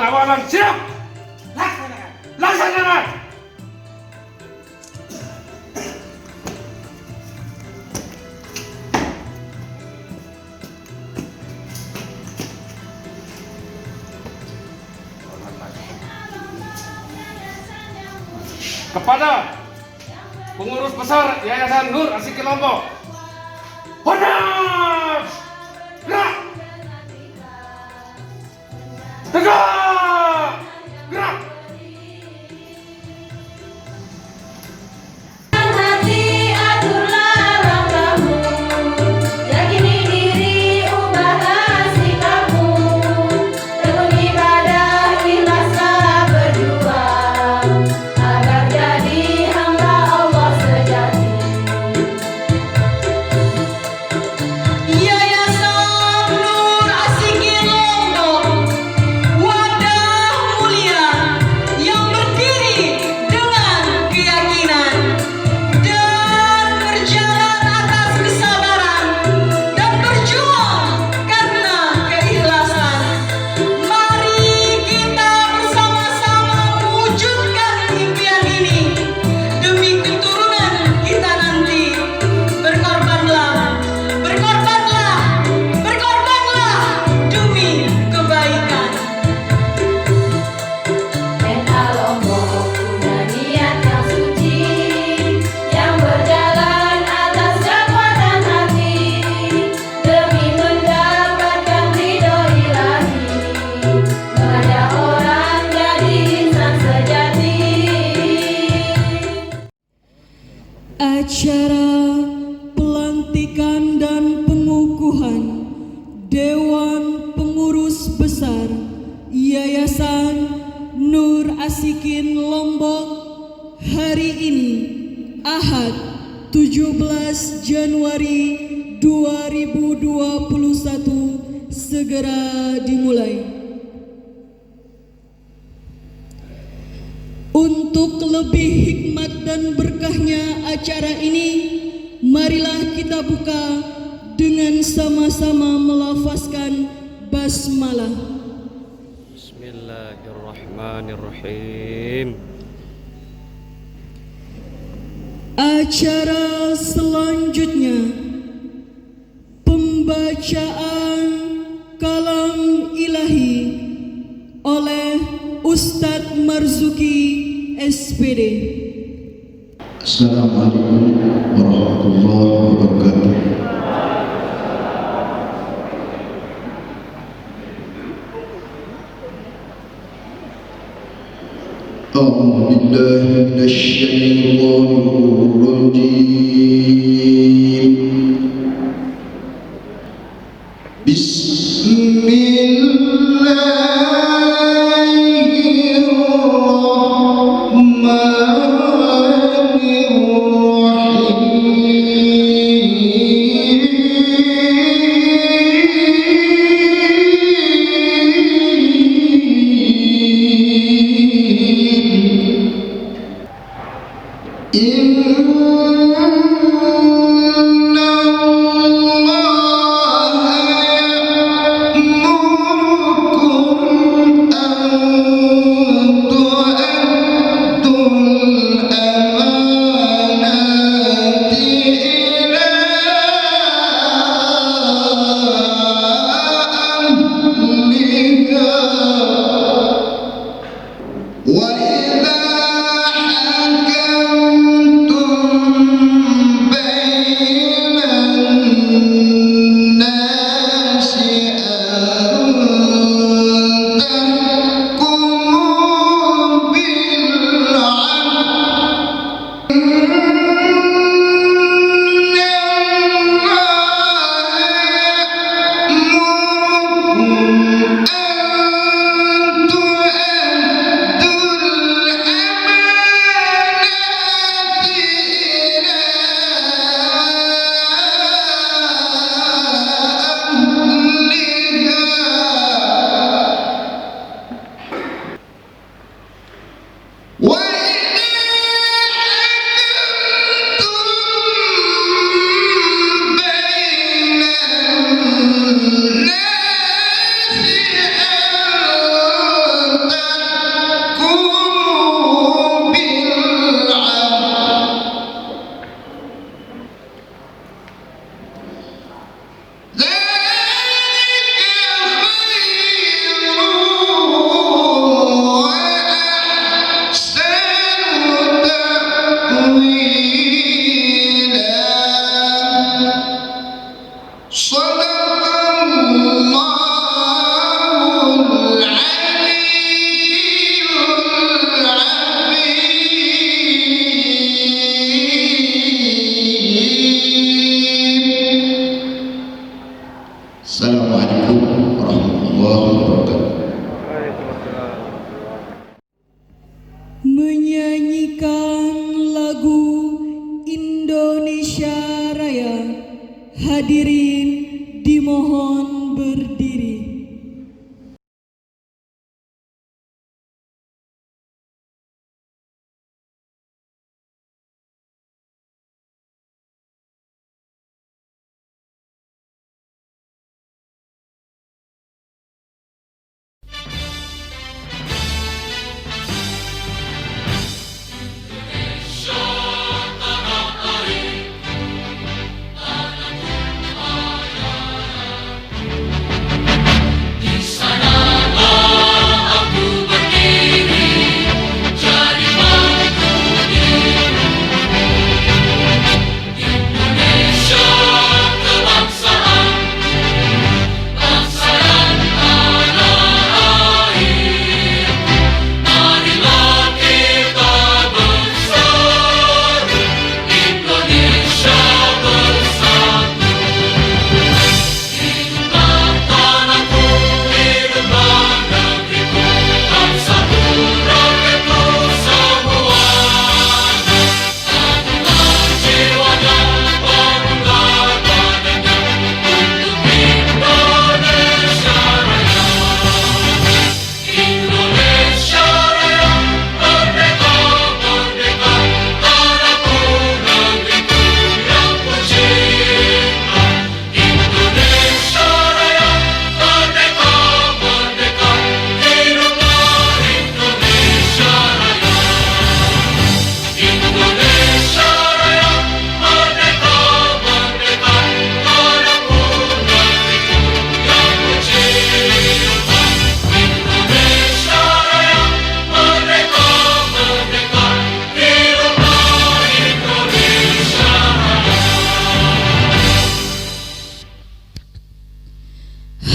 pengawalan. Siap! Laksanakan. Laksanakan! Kepada pengurus besar Yayasan Nur Asikin Lombok, honor! Gerak! Tegak! Gerak! Hati aturlah langkahmu, yakini diri ubahlah sikapmu, tekun ibadah ikhlaslah berjuang, agar jadi hamba Allah sejati. Yayasan Nur Asikin Lombok, wadah mulia yang berdiri dengan keyakinan dan berjalan atas kesabaran dan berjuang karena keikhlasan. Mari kita bersama-sama mewujudkan impian ini demi keturunan kita nanti. Berkorbanlah, berkorbanlah, berkorbanlah demi kebaikan. NA Lombok punya niat yang suci, yang berjalan atas kekuatan hati, demi mendapatkan ridho ilahi, mengajak orang jadi insan sejati. Acara pelantikan dan pengukuhan Dewan Pengurus Besar Yayasan Nur Asikin Lombok hari ini, Ahad 17 Januari 2021 segera dimulai. Untuk lebih hikmat dan berkahnya acara ini, marilah kita buka dengan sama-sama melafazkan basmalah. Bismillahirrahmanirrahim. Acara selanjutnya, pembacaan kalam ilahi oleh Ustadz Marzuki SPD. Assalamualaikum warahmatullahi wabarakatuh. A'udzu billahi minasy syaithanir rajim. Bismillahirrahmanirrahim. menyanyikan lagu Indonesia Raya. Hadirin dimohon berdiri.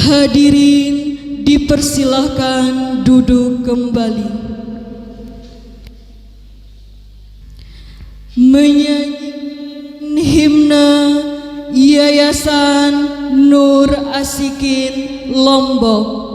Hadirin dipersilahkan duduk kembali. Menyanyikan himne Yayasan Nur Asikin Lombok.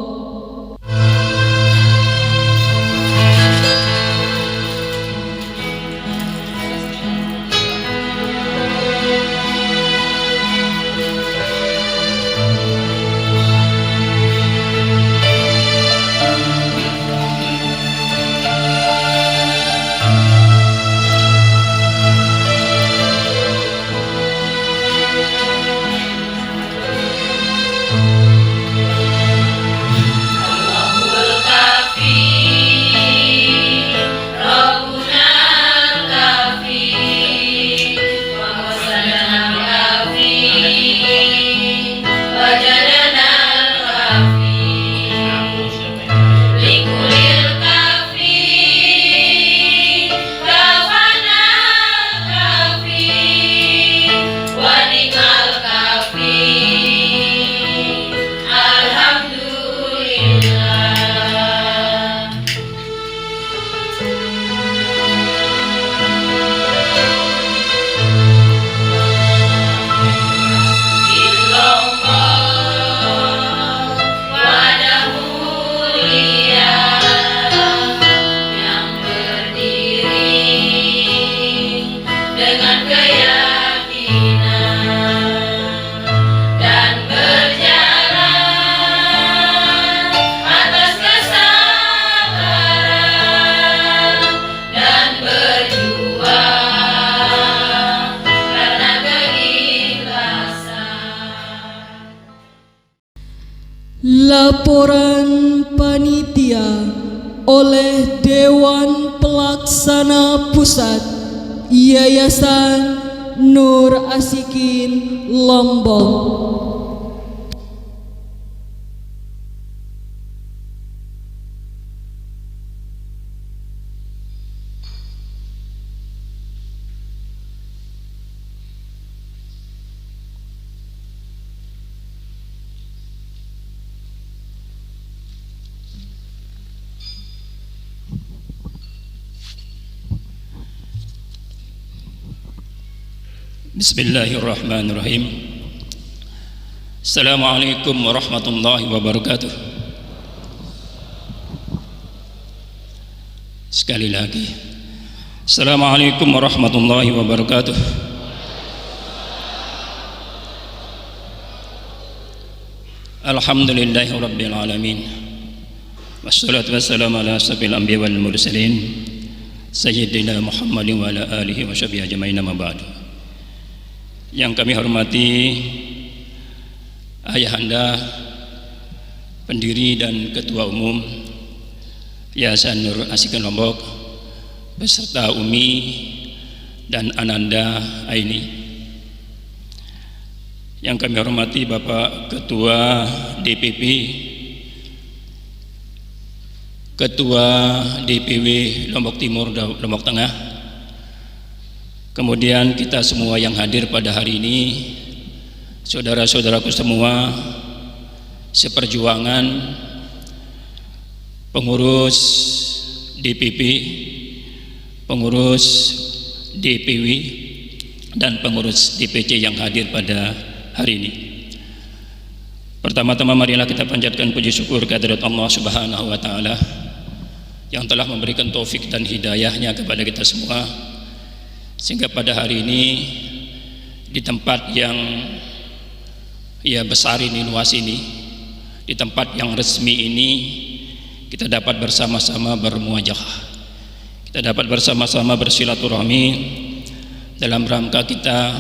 Laporan panitia oleh Dewan Pelaksana Pusat Yayasan Nur Asikin Lombok. Bismillahirrahmanirrahim. Assalamualaikum warahmatullahi wabarakatuh. Sekali lagi Assalamualaikum warahmatullahi wabarakatuh. Alhamdulillahi rabbil alamin. Wassalatu wassalamu ala asyrafil anbiya wal mursalin sayyidina Muhammadin wa ala alihi wa sahbihi ajmain, amma ba'du. Yang kami hormati ayahanda pendiri dan ketua umum Yayasan Nur Asikin Lombok beserta Umi dan Ananda Aini. Yang kami hormati Bapak Ketua DPP, Ketua DPW Lombok Timur dan Lombok Tengah, kemudian kita semua yang hadir pada hari ini, saudara-saudaraku semua seperjuangan, pengurus DPP, pengurus DPW, dan pengurus DPC yang hadir pada hari ini. Pertama-tama marilah kita panjatkan puji syukur kehadirat Allah Subhanahu wa taala yang telah memberikan taufik dan hidayahnya kepada kita semua, sehingga pada hari ini di tempat yang besar ini, luas ini, di tempat yang resmi ini, kita dapat bersama-sama bermuajahah, kita dapat bersama-sama bersilaturahmi dalam rangka kita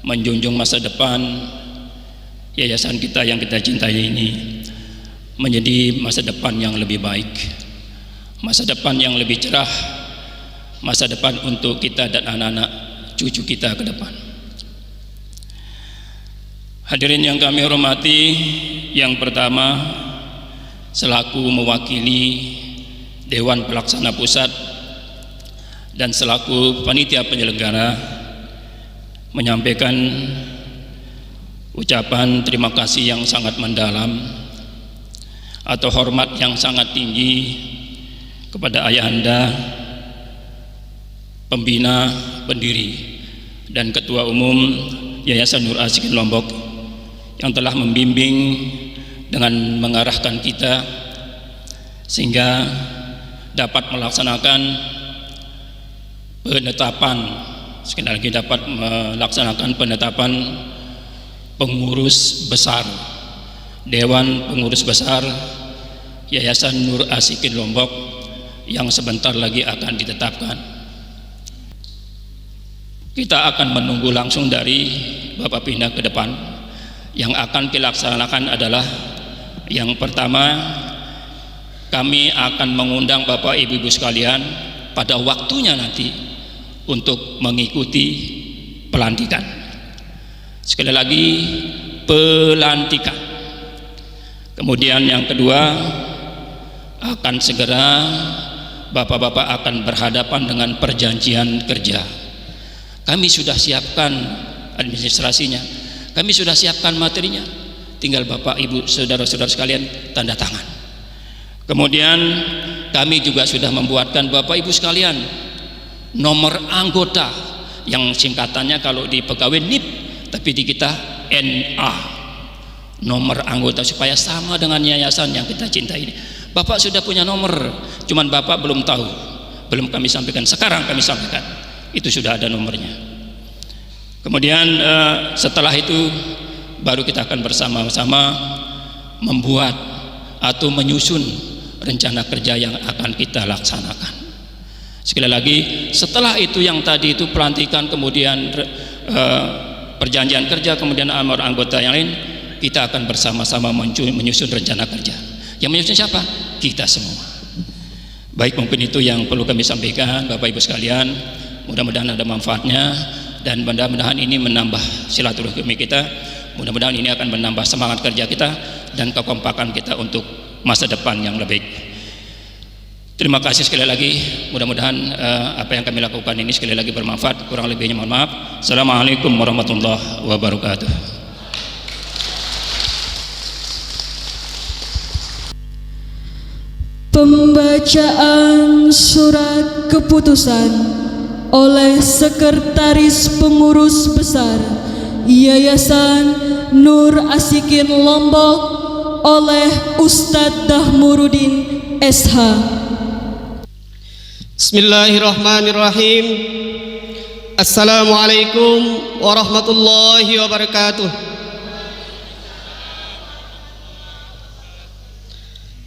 menjunjung masa depan yayasan kita yang kita cintai ini menjadi masa depan yang lebih baik, masa depan yang lebih cerah, masa depan untuk kita dan anak-anak cucu kita ke depan. Hadirin yang kami hormati, yang pertama selaku mewakili Dewan Pelaksana Pusat dan selaku panitia penyelenggara menyampaikan ucapan terima kasih yang sangat mendalam atau hormat yang sangat tinggi kepada ayahanda pembina, pendiri, dan ketua umum Yayasan Nur Asikin Lombok yang telah membimbing dengan mengarahkan kita sehingga dapat melaksanakan penetapan, sekali lagi dapat melaksanakan penetapan pengurus besar, Dewan Pengurus Besar Yayasan Nur Asikin Lombok yang sebentar lagi akan ditetapkan. Kita akan menunggu langsung dari Bapak Pindah ke depan. Yang akan dilaksanakan adalah yang pertama, kami akan mengundang Bapak Ibu sekalian pada waktunya nanti untuk mengikuti pelantikan. Sekali lagi, pelantikan. Kemudian yang kedua, akan segera bapak-bapak akan berhadapan dengan perjanjian kerja. Kami sudah siapkan administrasinya, kami sudah siapkan materinya, tinggal Bapak Ibu saudara-saudara sekalian tanda tangan. Kemudian kami juga sudah membuatkan Bapak Ibu sekalian nomor anggota yang singkatannya kalau di pegawai NIP, tapi di kita NA, nomor anggota, supaya sama dengan yayasan yang kita cintai ini. Bapak sudah punya nomor, cuman Bapak belum tahu, belum kami sampaikan. Sekarang kami sampaikan, itu sudah ada nomornya. Kemudian setelah itu baru kita akan bersama-sama membuat atau menyusun rencana kerja yang akan kita laksanakan. Sekali lagi, setelah itu yang tadi itu pelantikan, kemudian perjanjian kerja, kemudian amar anggota yang lain, kita akan bersama-sama menyusun rencana kerja. Yang menyusun siapa? Kita semua. Baik, mungkin itu yang perlu kami sampaikan Bapak Ibu sekalian. Mudah-mudahan ada manfaatnya dan mudah-mudahan ini menambah silaturahmi kita. Mudah-mudahan ini akan menambah semangat kerja kita dan kekompakan kita untuk masa depan yang lebih baik. Terima kasih sekali lagi. Mudah-mudahan apa yang kami lakukan ini sekali lagi bermanfaat. Kurang lebihnya mohon maaf. Assalamualaikum warahmatullahi wabarakatuh. Pembacaan surat keputusan oleh Sekretaris Pengurus Besar Yayasan Nur Asikin Lombok oleh Ustadz Dahmuruddin SH. Bismillahirrahmanirrahim. Assalamualaikum warahmatullahi wabarakatuh.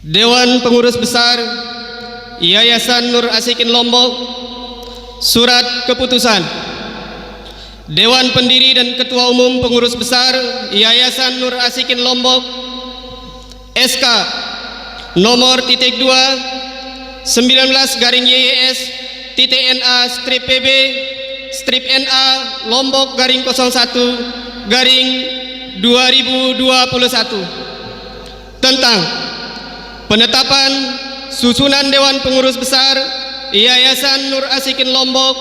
Dewan Pengurus Besar Yayasan Nur Asikin Lombok, Surat Keputusan. Dewan Pendiri dan Ketua Umum Pengurus Besar Yayasan Nur Asikin Lombok, SK nomor -2 19/YYS.NA/PB/NA Lombok _01/2021 tentang penetapan susunan Dewan Pengurus Besar Yayasan Nur Asikin Lombok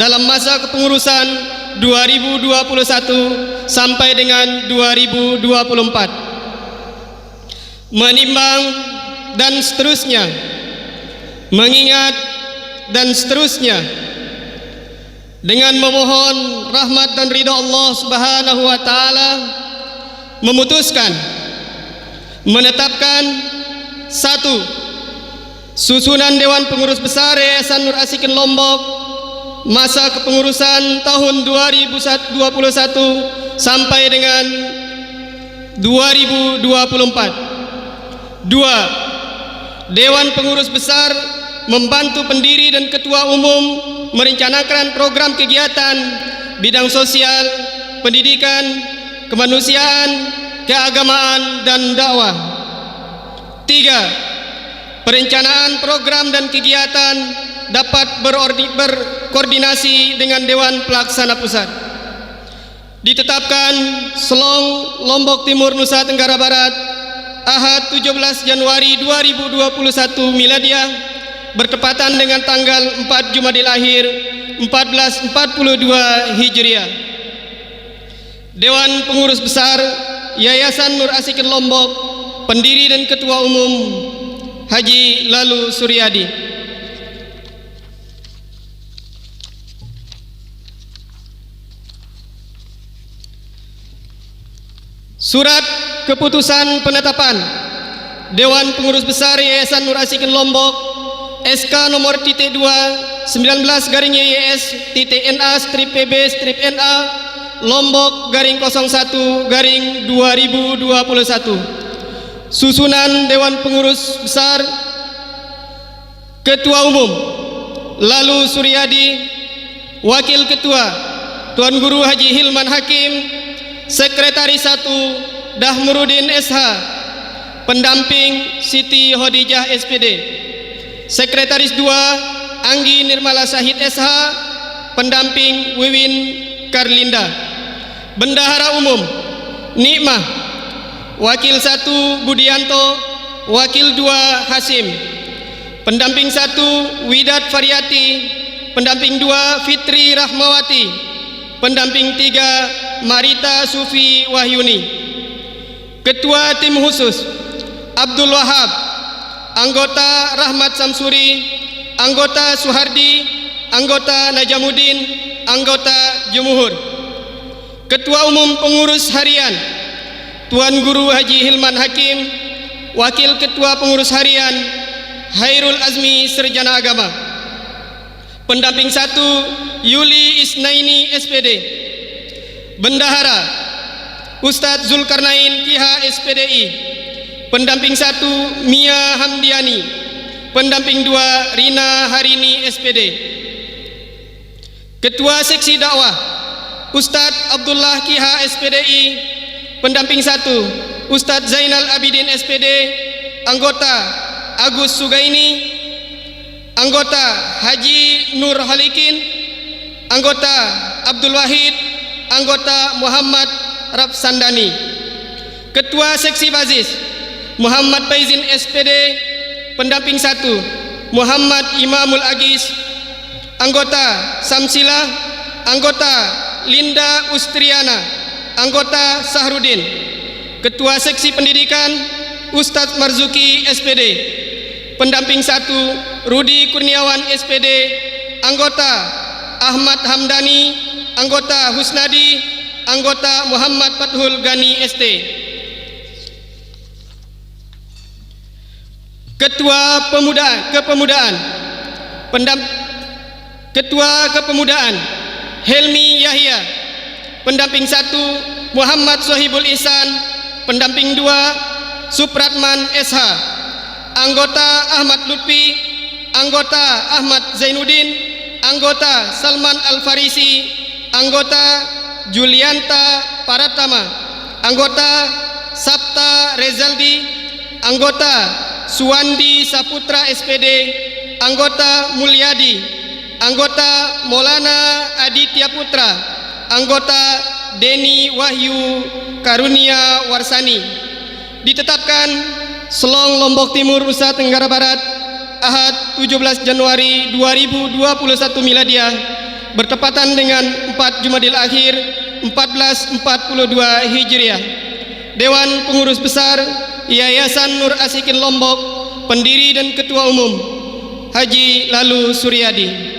dalam masa kepengurusan 2021 sampai dengan 2024. Menimbang dan seterusnya, mengingat dan seterusnya, dengan memohon rahmat dan ridha Allah Subhanahu wa taala, memutuskan menetapkan 1. Susunan Dewan Pengurus Besar Yayasan Nur Asikin Lombok masa kepengurusan tahun 2021 sampai dengan 2024. 2. Dewan Pengurus Besar membantu pendiri dan ketua umum merencanakan program kegiatan bidang sosial, pendidikan, kemanusiaan, keagamaan, dan dakwah. 3. Perencanaan program dan kegiatan dapat berkoordinasi dengan Dewan Pelaksana Pusat. Ditetapkan Selong, Lombok Timur, Nusa Tenggara Barat, Ahad 17 Januari 2021 Miladiah, bertepatan dengan tanggal 4 Jumadil Akhir 1442 Hijriah. Dewan Pengurus Besar Yayasan Nur Asikin Lombok, pendiri dan ketua umum Haji Lalu Suryadi. Surat Keputusan Penetapan Dewan Pengurus Besar Yayasan Nur Asikin Lombok, SK nomor -2 19/YYS.NA/PB/NA Lombok _01/2021. Susunan Dewan Pengurus Besar: Ketua Umum Lalu Suryadi, Wakil Ketua Tuan Guru Haji Hilman Hakim, Sekretaris 1 Dahmurudin SH, Pendamping Siti Hodijah SPD, Sekretaris 2 Anggi Nirmala Syahid SH, Pendamping Wiwin Karlinda, Bendahara Umum Nikmah, Wakil 1 Budianto, Wakil 2 Hasim, Pendamping 1 Widat Faryati, Pendamping 2 Fitri Rahmawati, Pendamping 3 Marita Sufi Wahyuni. Ketua Tim Khusus Abdul Wahab, anggota Rahmat Samsuri, anggota Suhardi, anggota Najamuddin, anggota Jumuhur. Ketua Umum Pengurus Harian Tuan Guru Haji Hilman Hakim, Wakil Ketua Pengurus Harian Hairul Azmi Sarjana Agama. Pendamping 1 Yuli Isnaini SPD. Bendahara Ustadz Zulkarnain Kiha SPDI. Pendamping 1 Mia Hamdiani. Pendamping 2 Rina Harini SPD. Ketua Seksi Dakwah Ustadz Abdullah Kiha SPDI. Pendamping 1 Ustadz Zainal Abidin SPD. Anggota Agus Sugaini. Anggota Haji Nur Halikin. Anggota Abdul Wahid. Anggota Muhammad Rapsandani. Ketua Seksi Bazis Muhammad Faizin SPD. Pendamping 1 Muhammad Imamul Agis. Anggota Samsila. Anggota Linda Ustriana. Anggota Sahrudin. Ketua Seksi Pendidikan Ustadz Marzuki SPD. Pendamping 1 Rudi Kurniawan SPD. Anggota Ahmad Hamdani. Anggota Husnadi. Anggota Muhammad Fathul Gani ST. Ketua Kepemudaan Ketua Kepemudaan Helmi Yahya. Pendamping 1 Muhammad Sohibul Ihsan. Pendamping 2 Supratman SH. Anggota Ahmad Lutfi. Anggota Ahmad Zainuddin. Anggota Salman Al-Farisi. Anggota Julianta Paratama. Anggota Sabta Rezaldi. Anggota Suwandi Saputra SPD. Anggota Mulyadi. Anggota Maulana Aditya Putra. Anggota Deni Wahyu Karunia Warsani. Ditetapkan Selong Lombok Timur Nusa Tenggara Barat Ahad 17 Januari 2021 Miladiah bertepatan dengan 4 Jumadil Akhir 1442 Hijriah. Dewan Pengurus Besar Yayasan Nur Asikin Lombok, pendiri dan ketua umum Haji Lalu Suryadi.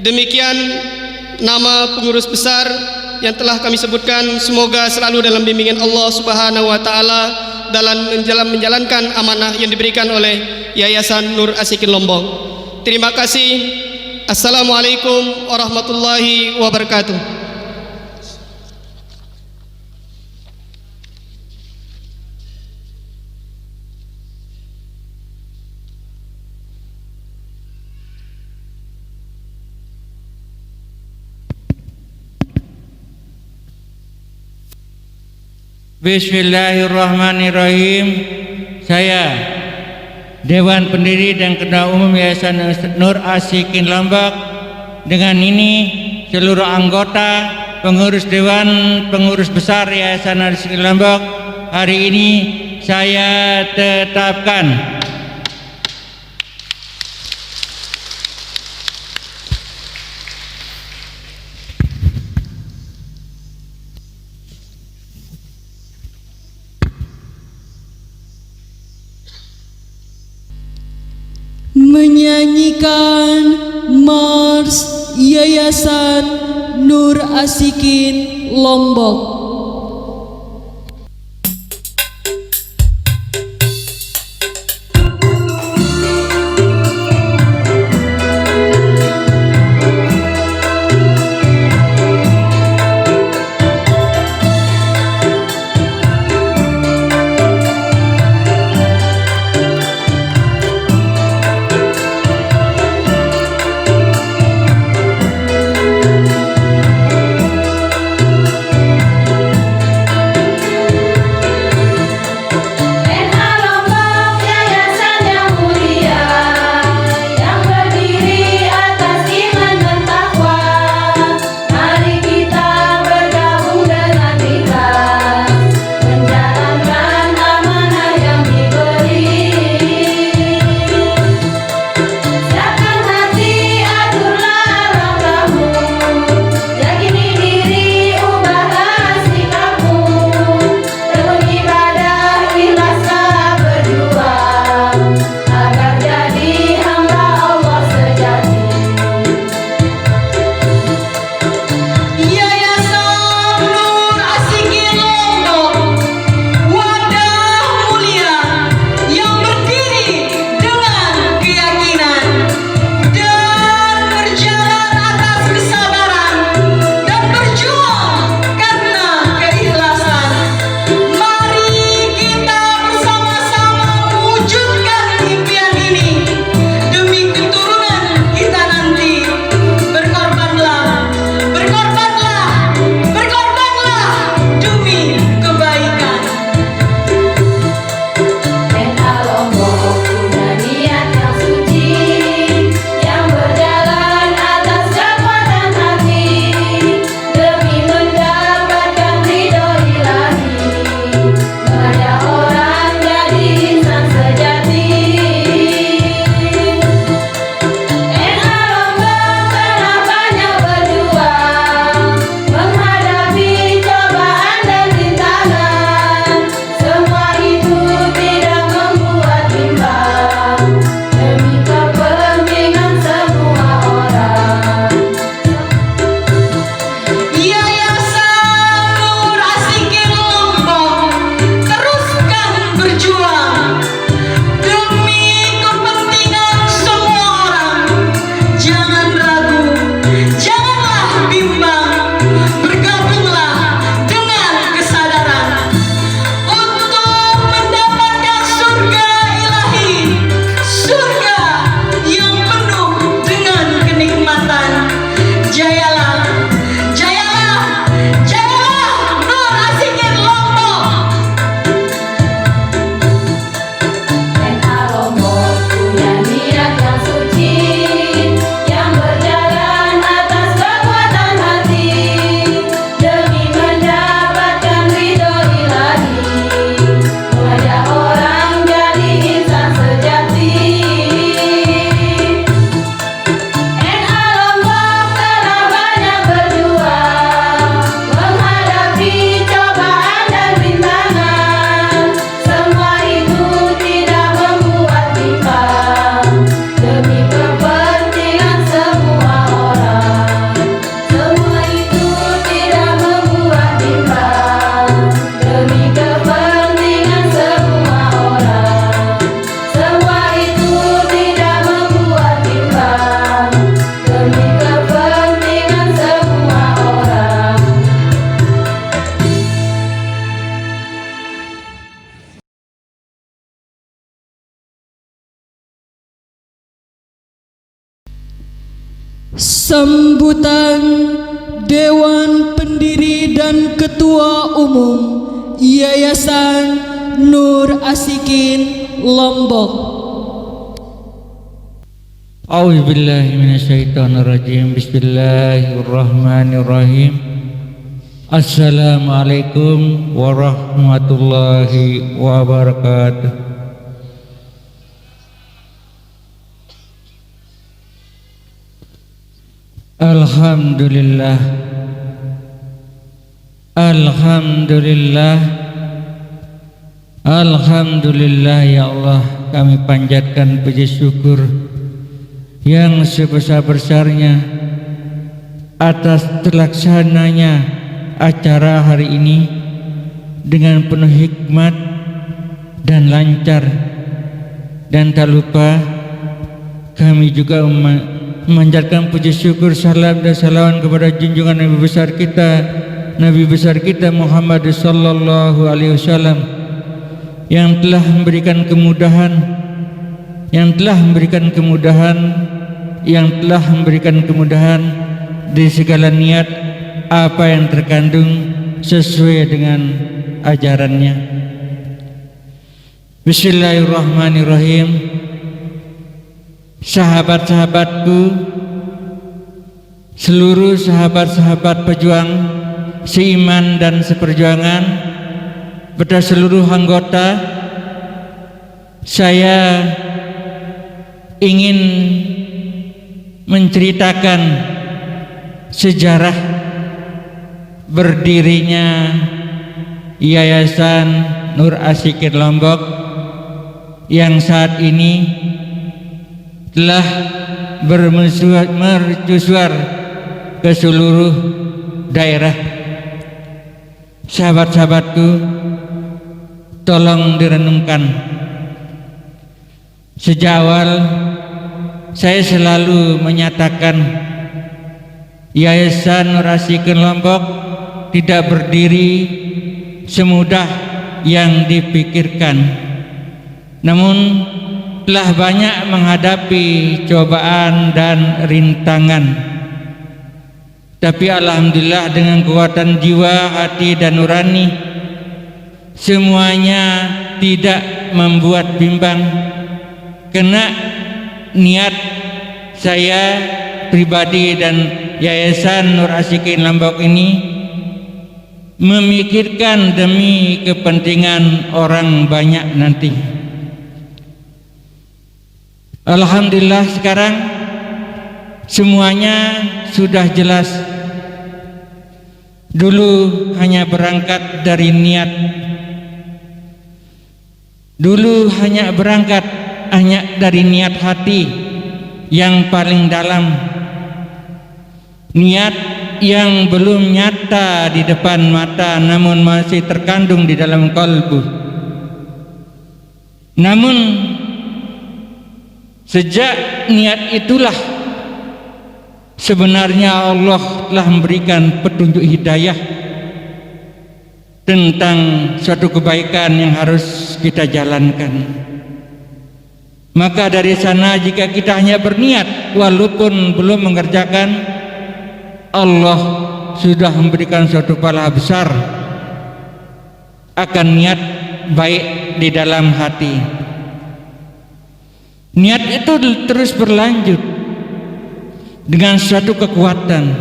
Demikian nama pengurus besar yang telah kami sebutkan, semoga selalu dalam bimbingan Allah Subhanahu wa taala dalam menjalankan amanah yang diberikan oleh Yayasan Nur Asikin Lombok. Terima kasih. Assalamualaikum warahmatullahi wabarakatuh. Bismillahirrahmanirrahim. Saya Dewan Pendiri dan Ketua Umum Yayasan Nur Asikin Lombok, dengan ini seluruh anggota pengurus Dewan Pengurus Besar Yayasan Nur Asikin Lombok, hari ini saya tetapkan menyanyikan Mars Yayasan Nur Asikin Lombok. Sambutan Dewan Pendiri dan Ketua Umum Yayasan Nur Asikin Lombok. A'udzubillahi minasyaitonirrajim. Bismillahirrahmanirrahim. Assalamualaikum warahmatullahi wabarakatuh. Alhamdulillah, Alhamdulillah, Alhamdulillah. Ya Allah, kami panjatkan puji syukur yang sebesar-besarnya atas terlaksananya acara hari ini dengan penuh hikmat dan lancar. Dan tak lupa kami juga memanjatkan puji syukur, salam dan salawat kepada junjungan Nabi besar kita Muhammad sallallahu alaihi wasallam yang telah memberikan kemudahan di segala niat apa yang terkandung sesuai dengan ajarannya. Bismillahirrahmanirrahim. Sahabat-sahabatku, seluruh sahabat-sahabat pejuang seiman dan seperjuangan, pada seluruh anggota, saya ingin menceritakan sejarah berdirinya Yayasan Nur Asikin Lombok yang saat ini telah mercusuar ke seluruh daerah. Sahabat-sahabatku, tolong direnungkan. Sejak awal saya selalu menyatakan Yayasan Nur Asikin Lombok tidak berdiri semudah yang dipikirkan, namun telah banyak menghadapi cobaan dan rintangan. Tapi alhamdulillah dengan kekuatan jiwa, hati dan nurani, semuanya tidak membuat bimbang, karena niat saya pribadi dan Yayasan Nur Asikin Lombok ini memikirkan demi kepentingan orang banyak nanti. Alhamdulillah sekarang semuanya sudah jelas. Dulu hanya berangkat dari niat. Dulu hanya berangkat dari niat hati yang paling dalam. Niat yang belum nyata di depan mata namun masih terkandung di dalam kalbu. Namun sejak niat itulah sebenarnya Allah telah memberikan petunjuk hidayah tentang suatu kebaikan yang harus kita jalankan. Maka dari sana jika kita hanya berniat walaupun belum mengerjakan, Allah sudah memberikan suatu pahala besar akan niat baik di dalam hati. Niat itu terus berlanjut dengan suatu kekuatan,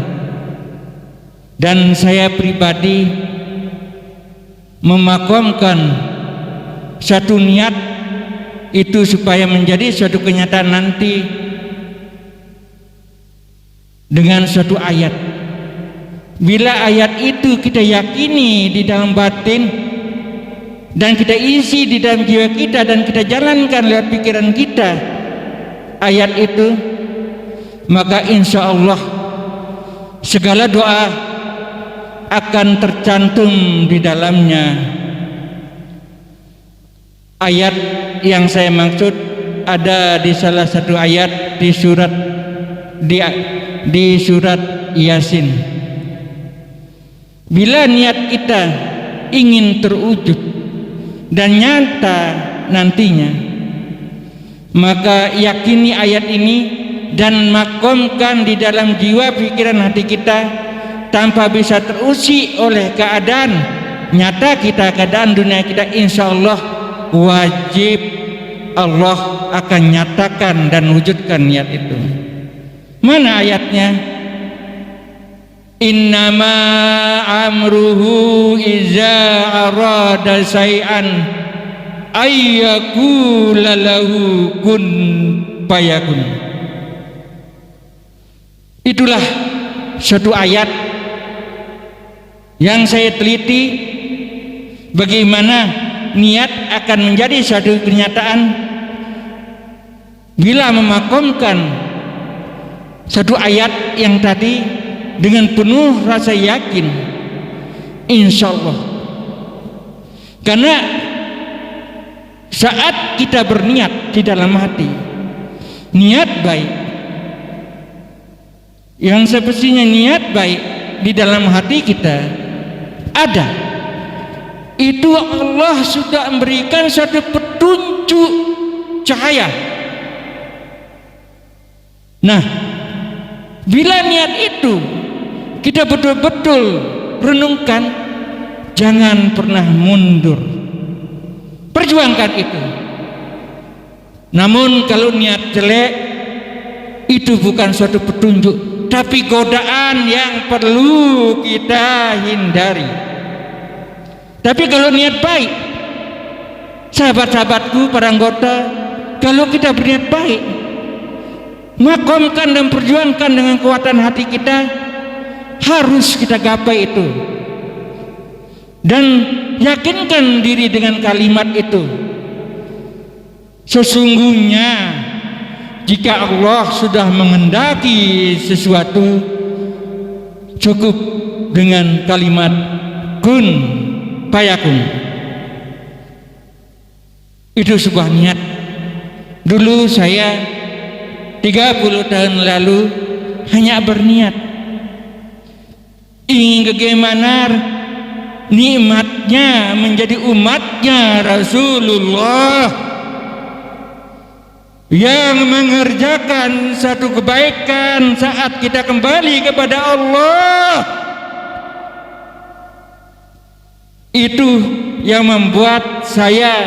dan saya pribadi memakamkan satu niat itu supaya menjadi suatu kenyataan nanti dengan suatu ayat. Bila ayat itu kita yakini di dalam batin dan kita isi di dalam jiwa kita dan kita jalankan lewat pikiran kita ayat itu, maka insya Allah segala doa akan tercantum di dalamnya. Ayat yang saya maksud ada di salah satu ayat di surat Yasin. Bila niat kita ingin terwujud dan nyata nantinya, maka yakini ayat ini dan makomkan di dalam jiwa pikiran hati kita tanpa bisa terusik oleh keadaan nyata kita, keadaan dunia kita, insya Allah wajib Allah akan nyatakan dan wujudkan niat itu. Mana ayatnya? Innama amruhu iza arada syai'an ayyakula lahu kun fayakun. Itulah suatu ayat yang saya teliti bagaimana niat akan menjadi suatu kenyataan bila memakomkan satu ayat yang tadi dengan penuh rasa yakin, insya Allah. Karena saat kita berniat di dalam hati, niat baik, yang semestinya niat baik di dalam hati kita ada, itu Allah sudah memberikan suatu petunjuk cahaya. Nah, bila niat itu kita betul-betul renungkan, jangan pernah mundur, perjuangkan itu. Namun kalau niat jelek, itu bukan suatu petunjuk, tapi godaan yang perlu kita hindari. Tapi kalau niat baik, sahabat-sahabatku, para anggota, kalau kita berniat baik, makomkan dan perjuangkan dengan kekuatan hati kita, harus kita gapai itu. Dan yakinkan diri dengan kalimat itu. Sesungguhnya jika Allah sudah menghendaki sesuatu, cukup dengan kalimat kun fayakun. Itu sebuah niat. Dulu saya 30 tahun lalu hanya berniat ingin bagaimana nikmatnya menjadi umatnya Rasulullah yang mengerjakan satu kebaikan saat kita kembali kepada Allah. Itu yang membuat saya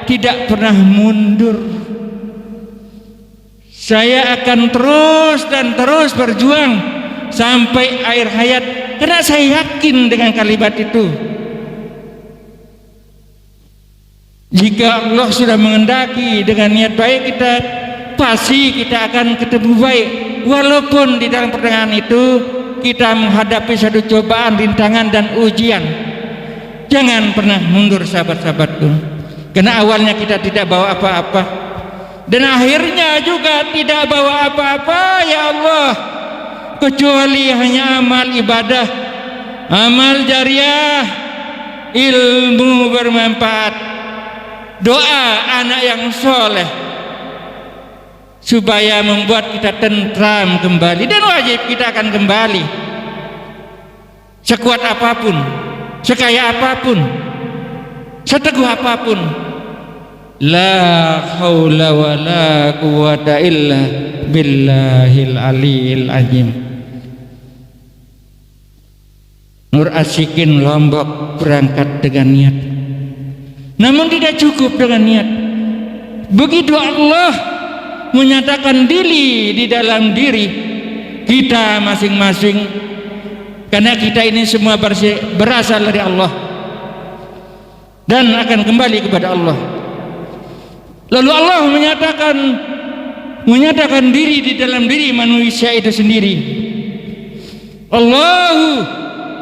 tidak pernah mundur. Saya akan terus dan terus berjuang sampai akhir hayat, karena saya yakin dengan kalimat itu. Jika Allah sudah menghendaki dengan niat baik kita, pasti kita akan ketemu baik. Walaupun di dalam pertengahan itu kita menghadapi satu cobaan, rintangan dan ujian, jangan pernah mundur sahabat-sahabatku. Karena awalnya kita tidak bawa apa-apa, dan akhirnya juga tidak bawa apa-apa, ya Allah, kecuali hanya amal ibadah, amal jariah, ilmu bermanfaat, doa anak yang soleh, supaya membuat kita tentram kembali. Dan wajib kita akan kembali, sekuat apapun, sekaya apapun, seteguh apapun. La haula wa la quwata illa billahil aliyil azim. Nur Asyikin Lombok berangkat dengan niat, namun tidak cukup dengan niat. Begitu Allah menyatakan diri di dalam diri kita masing-masing, karena kita ini semua berasal dari Allah dan akan kembali kepada Allah. Lalu Allah menyatakan diri di dalam diri manusia itu sendiri. Allahu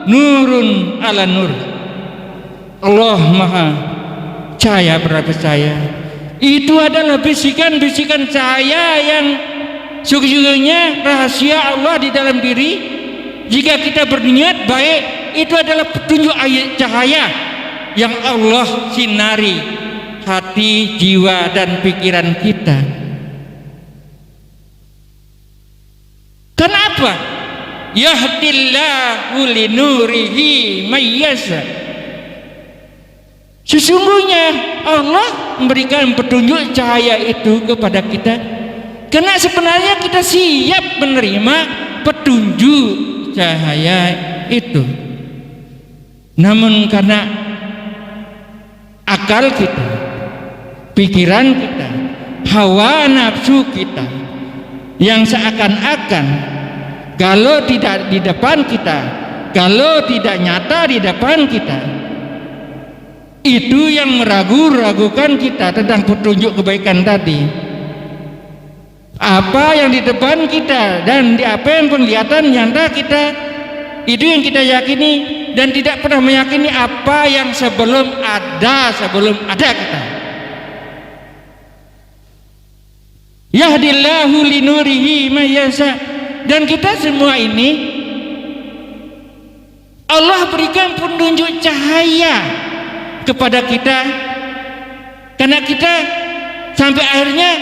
nurun ala nur. Allah maha cahaya berlapis cahaya. Itu adalah bisikan-bisikan cahaya yang sesungguhnya rahasia Allah di dalam diri. Jika kita berniat baik, itu adalah petunjuk cahaya yang Allah sinari hati, jiwa dan pikiran kita. Kenapa? Yahdillahu linurihi mayyasa. Sesungguhnya Allah memberikan petunjuk cahaya itu kepada kita Karena sebenarnya kita siap menerima petunjuk cahaya itu. Namun karena akal kita, pikiran kita, hawa nafsu kita yang seakan-akan kalau tidak di depan kita, kalau tidak nyata di depan kita, itu yang meragukan kita tentang petunjuk kebaikan tadi. Apa yang di depan kita dan di apa yang penglihatan nyata kita, itu yang kita yakini, dan tidak pernah meyakini apa yang sebelum ada kita. Yahdillahu linurihi may yasha. Dan kita semua ini Allah berikan petunjuk cahaya kepada kita, karena kita sampai akhirnya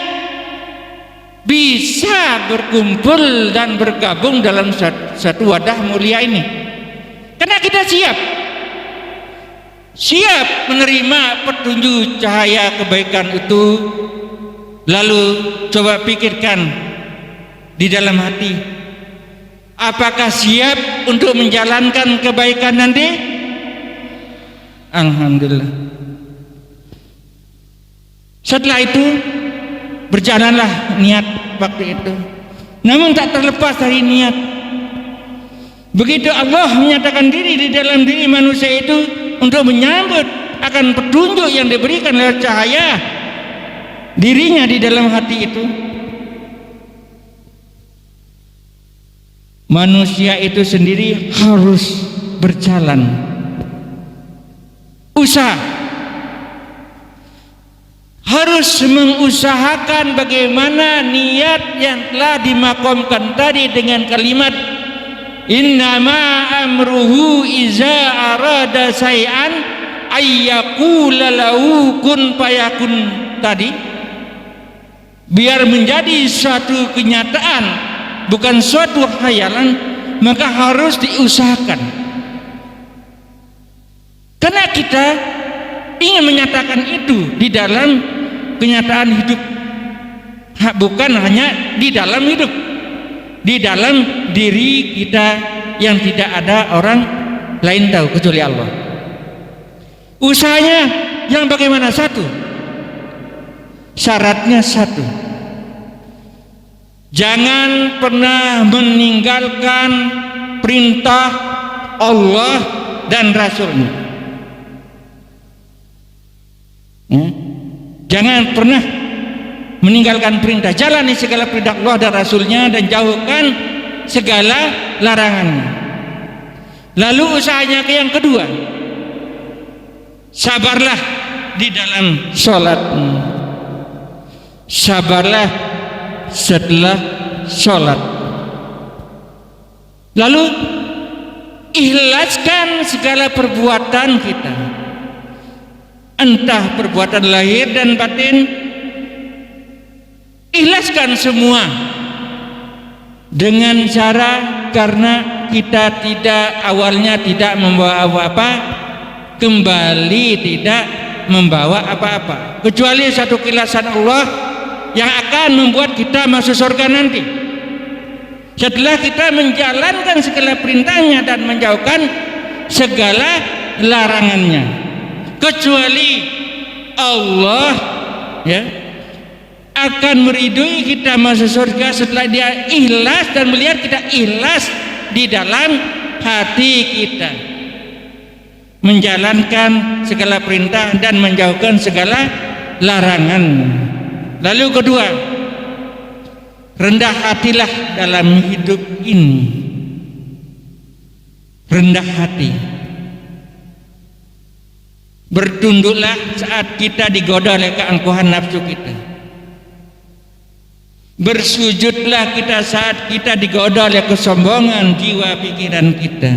bisa berkumpul dan bergabung dalam satu wadah mulia ini. Karena kita siap menerima petunjuk cahaya kebaikan itu. Lalu coba pikirkan di dalam hati, apakah siap untuk menjalankan kebaikan nanti? Alhamdulillah. Setelah itu berjalanlah niat waktu itu. Namun tak terlepas dari niat. Begitu Allah menyatakan diri di dalam diri manusia itu untuk menyambut akan petunjuk yang diberikan oleh cahaya dirinya di dalam hati itu, manusia itu sendiri harus berjalan, harus mengusahakan bagaimana niat yang telah dimakamkan tadi dengan kalimat innama amruhu iza arada say'an ayyaqula lahu kun fayakun tadi, biar menjadi suatu kenyataan, bukan suatu khayalan, maka harus diusahakan. Karena kita ingin menyatakan itu di dalam kenyataan hidup, bukan hanya di dalam hidup, di dalam diri kita yang tidak ada orang lain tahu kecuali Allah. Usahanya yang bagaimana? Syaratnya satu, jangan pernah meninggalkan perintah Allah dan Rasulnya. Jangan pernah meninggalkan perintah, jalani segala perintah Allah dan Rasulnya dan jauhkan segala larangannya. Lalu usahanya yang kedua, sabarlah di dalam sholat, sabarlah setelah sholat. Lalu ikhlaskan segala perbuatan kita, entah perbuatan lahir dan batin, ikhlaskan semua dengan cara, karena kita awalnya tidak membawa apa-apa, kembali tidak membawa apa-apa kecuali satu kilasan Allah yang akan membuat kita masuk surga nanti. Setelah kita menjalankan segala perintahnya dan menjauhkan segala larangannya, kecuali Allah akan meridhoi kita masuk surga setelah dia ikhlas dan melihat kita ikhlas di dalam hati kita, menjalankan segala perintah dan menjauhkan segala larangan. Lalu kedua, rendah hatilah dalam hidup ini. Rendah hati. Bertunduklah saat kita digoda oleh keangkuhan nafsu kita. Bersujudlah kita saat kita digoda oleh kesombongan jiwa pikiran kita.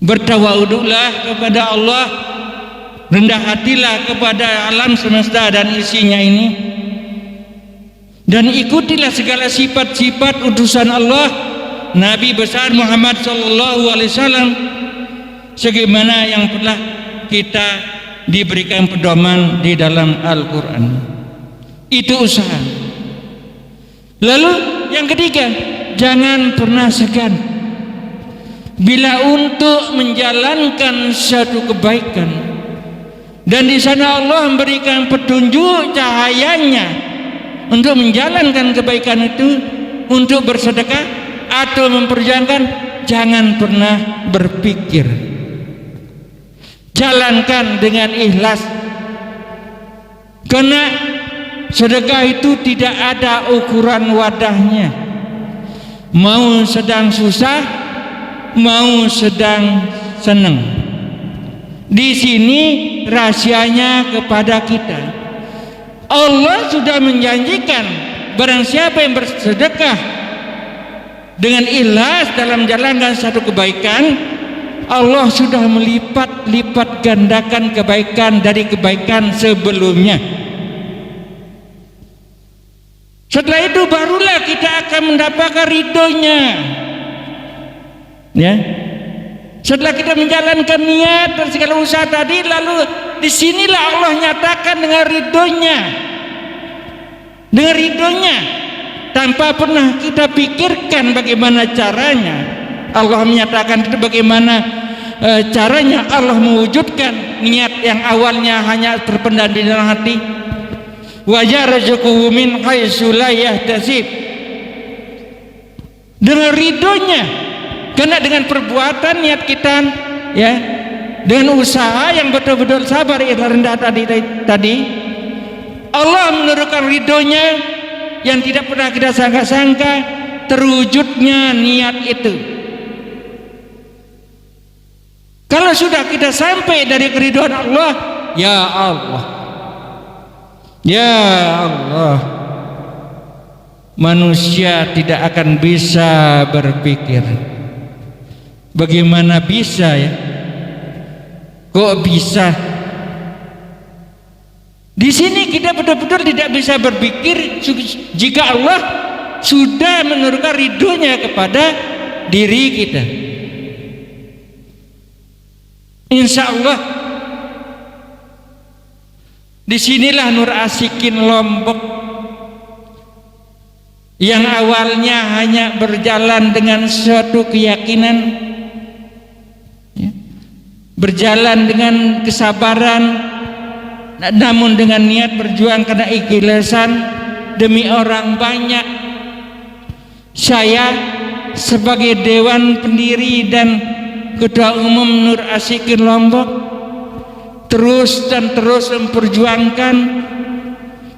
Bertawaduklah kepada Allah, rendah hatilah kepada alam semesta dan isinya ini, dan ikutilah segala sifat-sifat utusan Allah Nabi besar Muhammad SAW sebagaimana yang telah kita diberikan pedoman di dalam Al-Quran. Itu usaha. Lalu yang ketiga, jangan pernah segan bila untuk menjalankan satu kebaikan, dan di sana Allah memberikan petunjuk cahayanya untuk menjalankan kebaikan itu, untuk bersedekah atau memperjuangkan, jangan pernah berpikir, jalankan dengan ikhlas, karena sedekah itu tidak ada ukuran wadahnya, mau sedang susah, mau sedang senang. Di sini rahasianya kepada kita. Allah sudah menjanjikan, barang siapa yang bersedekah dengan ikhlas dalam menjalankan satu kebaikan, Allah sudah melipat-lipat gandakan kebaikan dari kebaikan sebelumnya. Setelah itu barulah kita akan mendapatkan ridhonya. Ya. Setelah kita menjalankan niat dan segala usaha tadi, lalu disinilah Allah nyatakan dengan ridhonya. Dengan ridhonya, tanpa pernah kita pikirkan bagaimana caranya. Allah menyatakan itu bagaimana caranya Allah mewujudkan niat yang awalnya hanya terpendam di dalam hati. Wa yarzuquhu min haitsu la yahtasib. Dengan ridhonya, karena dengan perbuatan niat kita, ya, dengan usaha yang betul-betul sabar, ikhlas, rendah tadi, Allah menurunkan ridhonya yang tidak pernah kita sangka-sangka, terwujudnya niat itu. Kalau sudah kita sampai dari keridhaan Allah, ya Allah, ya Allah, manusia tidak akan bisa berpikir bagaimana bisa, ya, kok bisa. Di sini kita betul-betul tidak bisa berpikir jika Allah sudah menurunkan ridhonya kepada diri kita. Insya Allah disinilah Nur Asikin Lombok yang awalnya hanya berjalan dengan suatu keyakinan, ya, berjalan dengan kesabaran, namun dengan niat berjuang karena ikhlasan demi orang banyak. Saya sebagai Dewan Pendiri dan Ketua Umum Nur Asikin Lombok terus memperjuangkan,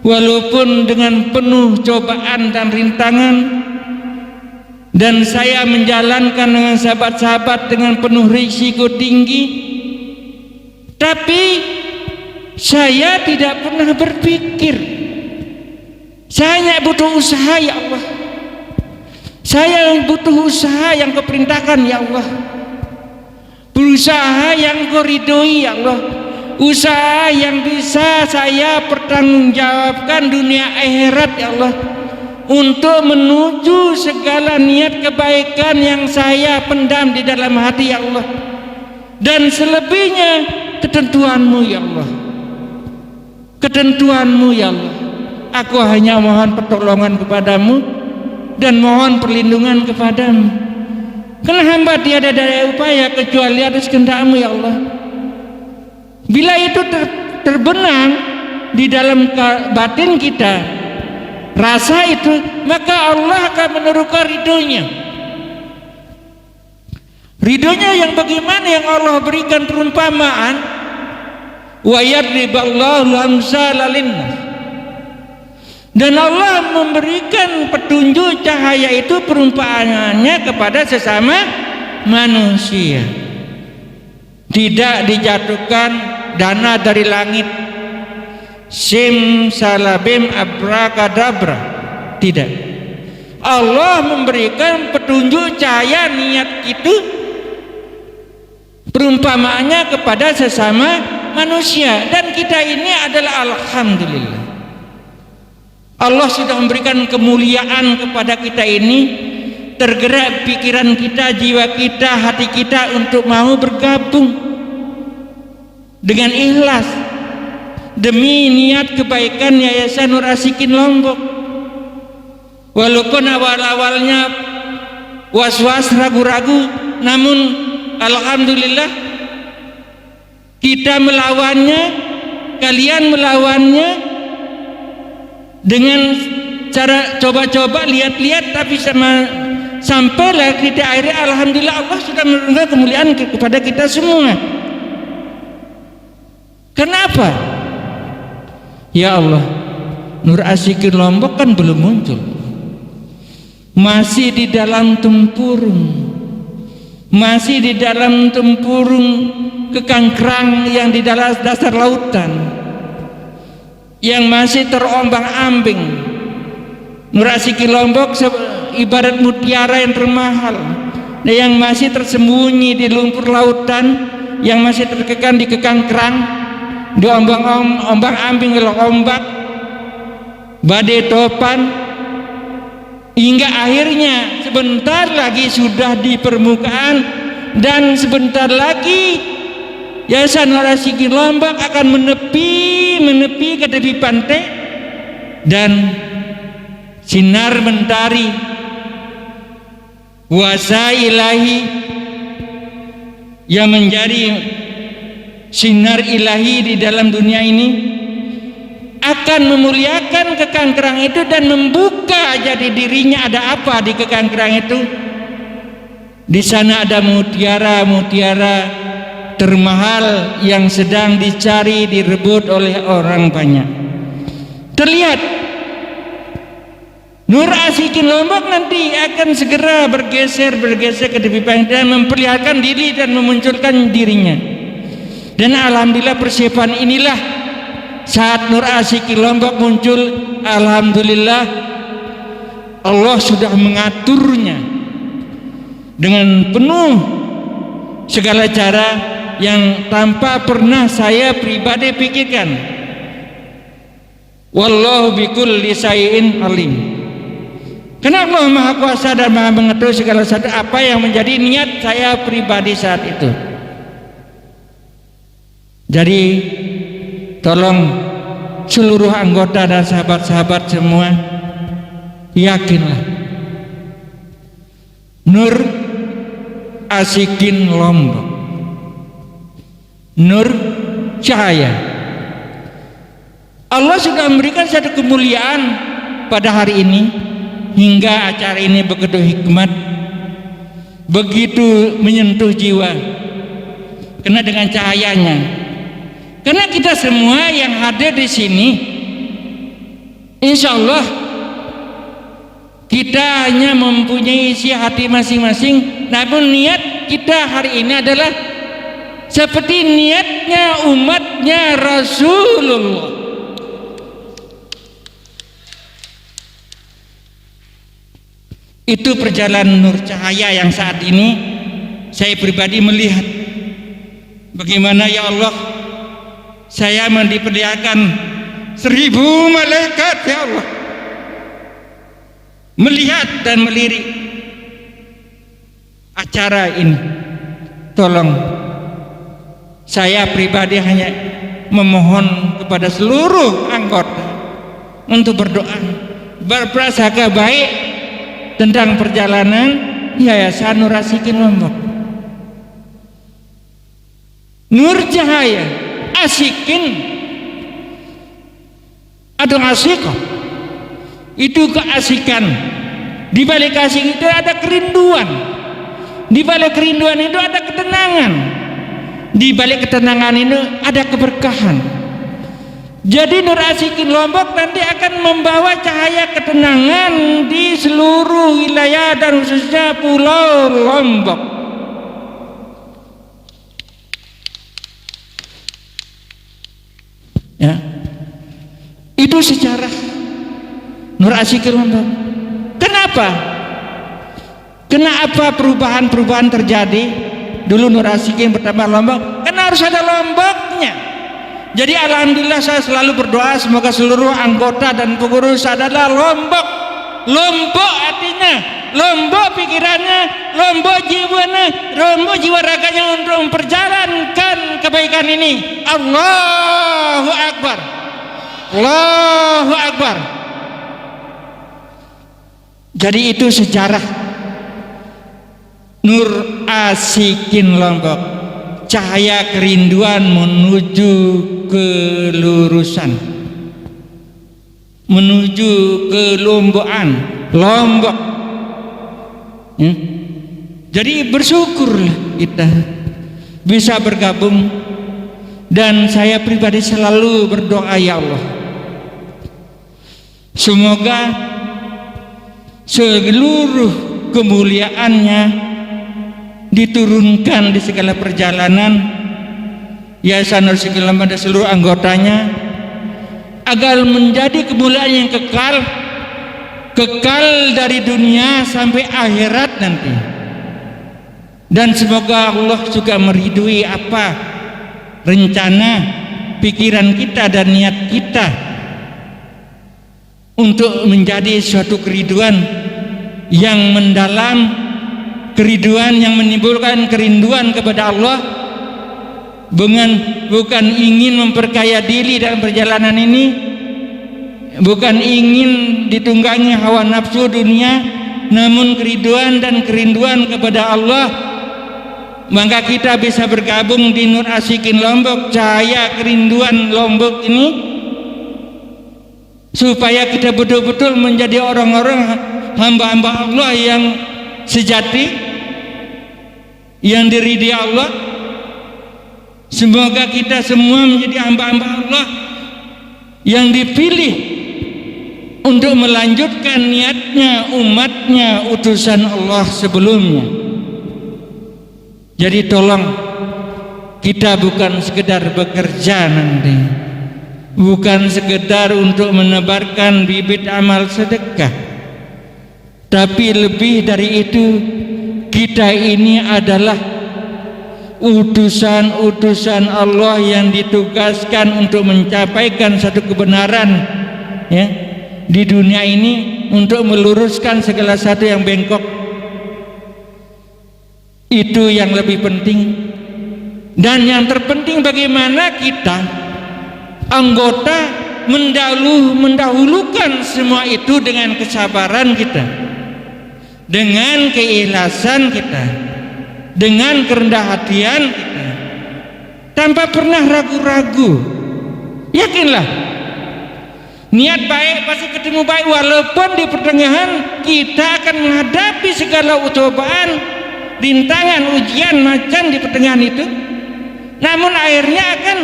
walaupun dengan penuh cobaan dan rintangan, dan saya menjalankan dengan sahabat-sahabat dengan penuh risiko tinggi, tapi saya tidak pernah berpikir saya hanya butuh usaha, ya Allah, saya butuh usaha yang Kau perintahkan, ya Allah, berusaha yang Kau ridhoi, ya Allah, usaha yang bisa saya pertanggungjawabkan dunia akhirat, ya Allah, untuk menuju segala niat kebaikan yang saya pendam di dalam hati, ya Allah, dan selebihnya ketentuan-Mu, ya Allah, ketentuan-Mu, ya Allah. Aku hanya mohon pertolongan kepadamu dan mohon perlindungan kepadamu, karena hamba tiada daya upaya kecuali atas kehendak-Mu, ya Allah. Bila itu terbenam di dalam batin kita, rasa itu, maka Allah akan menurunkan ridhonya. Ridhonya yang bagaimana? Yang Allah berikan perumpamaan, wa yadriballahu amsala linnas, dan Allah memberikan petunjuk cahaya itu perumpamaannya kepada sesama manusia. Tidak dijatuhkan dana dari langit, sim salabim abrakadabra, tidak. Allah memberikan petunjuk cahaya niat itu perumpamaannya kepada sesama manusia, dan kita ini adalah alhamdulillah Allah sudah memberikan kemuliaan kepada kita ini, tergerak pikiran kita, jiwa kita, hati kita untuk mau bergabung dengan ikhlas demi niat kebaikan Yayasan Nur Asikin Lombok. Walaupun awal-awalnya was-was, ragu-ragu, namun alhamdulillah kita melawannya, kalian melawannya dengan cara coba-coba, lihat-lihat, tapi sampailah kita akhirnya alhamdulillah Allah sudah menurunkan kemuliaan kepada kita semua. Kenapa? Ya Allah, Nur Asikin Lombok kan belum muncul, masih di dalam tempurung, masih di dalam tempurung kekangkrang yang di dalam dasar lautan, yang masih terombang-ambing. Nur Asikin Lombok ibarat mutiara yang termahal, yang masih tersembunyi di lumpur lautan, yang masih terkekang di kekangkrang, di ombang-ambing oleh ombak, badai topan, hingga akhirnya sebentar lagi sudah di permukaan, dan sebentar lagi Yayasan Nur Asikin Lombok akan menepi ke tepi pantai, dan sinar mentari kuasa ilahi yang menjadi sinar ilahi di dalam dunia ini akan memuliakan kekangkrang itu dan membuka jadi dirinya. Ada apa di kekangkrang itu? Di sana ada mutiara-mutiara termahal yang sedang dicari, direbut oleh orang banyak. Terlihat Nur Asikin Lombok nanti akan segera bergeser ke tepi pantai dan memperlihatkan diri dan memunculkan dirinya. Dan alhamdulillah persiapan inilah saat Nur Asikin Lombok muncul. Alhamdulillah Allah sudah mengaturnya dengan penuh segala cara yang tanpa pernah saya pribadi pikirkan. Wallahu bikulli syai'in alim. Karena Allah Maha Kuasa dan Maha mengetahui segala sesuatu apa yang menjadi niat saya pribadi saat itu. Jadi tolong seluruh anggota dan sahabat-sahabat semua, yakinlah Nur Asikin Lombok, nur cahaya. Allah sudah memberikan satu kemuliaan pada hari ini, hingga acara ini begitu hikmat, begitu menyentuh jiwa, karena dengan cahayanya. Karena kita semua yang hadir di sini, insya Allah kita hanya mempunyai isi hati masing-masing, namun niat kita hari ini adalah seperti niatnya umatnya Rasulullah. Itu perjalanan nur cahaya yang saat ini saya pribadi melihat bagaimana ya Allah, saya diperlihatkan 1000 malaikat ya Allah melihat dan melirik acara ini. Tolong saya pribadi hanya memohon kepada seluruh anggota untuk berdoa, berprasangka baik tentang perjalanan Yayasan Nur Asikin Lombok. Nur cahaya, asikin atau asikah, itu keasikan. Di balik asik itu ada kerinduan, di balik kerinduan itu ada ketenangan, di balik ketenangan itu ada keberkahan. Jadi Nur Asikin Lombok nanti akan membawa cahaya ketenangan di seluruh wilayah dan khususnya Pulau Lombok. Ya, itu sejarah Nur Asikin Lombok. Kenapa? Kenapa perubahan-perubahan terjadi? Dulu Nur Asikin pertama Lombok, karena harus ada Lomboknya. Jadi alhamdulillah saya selalu berdoa semoga seluruh anggota dan pengurus adalah Lombok. Lombok artinya Lombok pikirannya, Lombok jiwanya, Lombok jiwa raganya untuk memperjalankan kebaikan ini. Allahu Akbar, Allahu Akbar. Jadi itu sejarah Nur Asikin Lombok, cahaya kerinduan menuju kelurusan, menuju kelombokan Lombok. Jadi bersyukurlah kita bisa bergabung, dan saya pribadi selalu berdoa, ya Allah, semoga seluruh kemuliaannya diturunkan di segala perjalanan Yayasan Nur Asikin Lombok dan seluruh anggotanya, agar menjadi kemuliaan yang kekal dari dunia sampai akhirat nanti. Dan semoga Allah juga meridui apa rencana, pikiran kita dan niat kita untuk menjadi suatu keriduan yang mendalam, keriduan yang menimbulkan kerinduan kepada Allah, bukan ingin memperkaya diri dalam perjalanan ini, bukan ingin ditunggangi hawa nafsu dunia, namun keriduan dan kerinduan kepada Allah. Maka kita bisa bergabung di Nur Asikin Lombok, cahaya kerinduan Lombok ini, supaya kita betul-betul menjadi orang-orang hamba-hamba Allah yang sejati, yang diridhai Allah. Semoga kita semua menjadi hamba-hamba Allah yang dipilih untuk melanjutkan niatnya, umatnya, utusan Allah sebelumnya. Jadi tolong, kita bukan sekedar bekerja nanti, bukan sekedar untuk menebarkan bibit amal sedekah, tapi lebih dari itu, kita ini adalah utusan-utusan Allah yang ditugaskan untuk mencapaikan satu kebenaran, ya, di dunia ini, untuk meluruskan segala sesuatu yang bengkok. Itu yang lebih penting. Dan yang terpenting, bagaimana kita anggota mendahulukan semua itu dengan kesabaran kita, dengan keikhlasan kita, dengan kerendah hatian kita, tanpa pernah ragu-ragu. Yakinlah, niat baik pasti ketemu baik, walaupun di pertengahan kita akan menghadapi segala cobaan, rintangan, ujian macam di pertengahan itu, namun akhirnya akan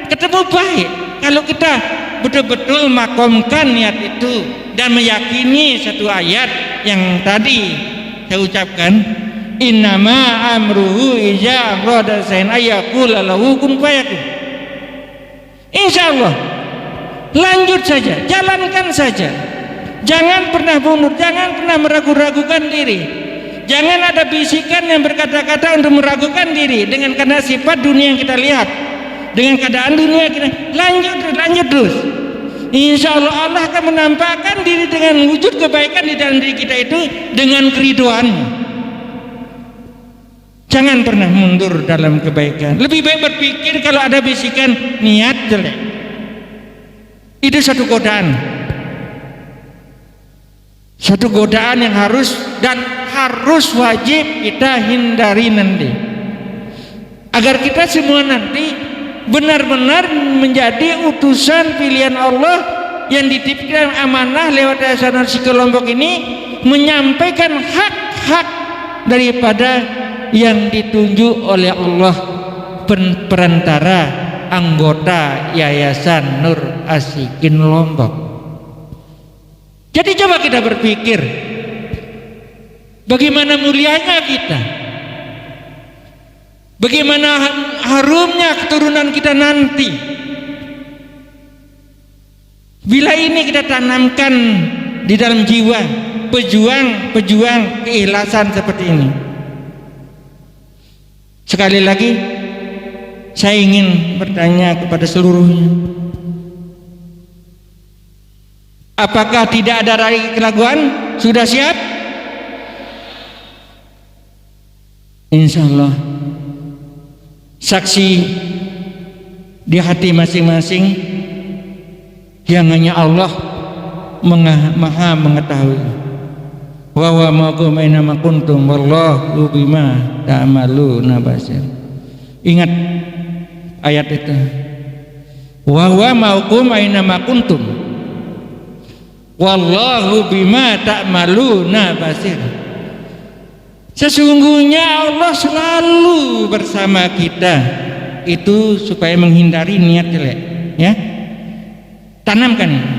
ketemu baik kalau kita betul-betul makomkan niat itu dan meyakini satu ayat yang tadi saya ucapkan, innama amruhu iza arada shay'an ayyaqula lahu kun fayakun. Insyaallah lanjut saja, jalankan saja, jangan pernah mundur, jangan pernah meragu-ragukan diri. Jangan ada bisikan yang berkata-kata untuk meragukan diri dengan karena sifat dunia yang kita lihat, dengan keadaan dunia kita. Lanjut terus. Insya Allah Allah akan menampakkan diri dengan wujud kebaikan di dalam diri kita itu dengan keriduannya. Jangan pernah mundur dalam kebaikan. Lebih baik berpikir kalau ada bisikan niat jelek. Itu satu godaan. Satu godaan yang harus wajib kita hindari nanti, agar kita semua nanti benar-benar menjadi utusan pilihan Allah yang dititipkan amanah lewat Yayasan Nur Asikin Lombok ini, menyampaikan hak-hak daripada yang ditunjuk oleh Allah perantara anggota Yayasan Nur Asikin Lombok. Jadi coba kita berpikir, bagaimana mulianya kita, bagaimana harumnya keturunan kita nanti bila ini kita tanamkan di dalam jiwa pejuang keikhlasan seperti ini. Sekali lagi saya ingin bertanya kepada seluruhnya, apakah tidak ada lagi keraguan? Sudah siap? Insya Allah saksi di hati masing-masing yang hanya Allah maha mengetahui. wa huwa ma'akum aina ma kuntum wallahu bima ta'maluna basir. Ingat ayat itu, wa huwa ma'akum aina ma kuntum wallahu bima ta'maluna basir. Sesungguhnya Allah selalu bersama kita, itu supaya menghindari niat jelek, ya. Tanamkan ini.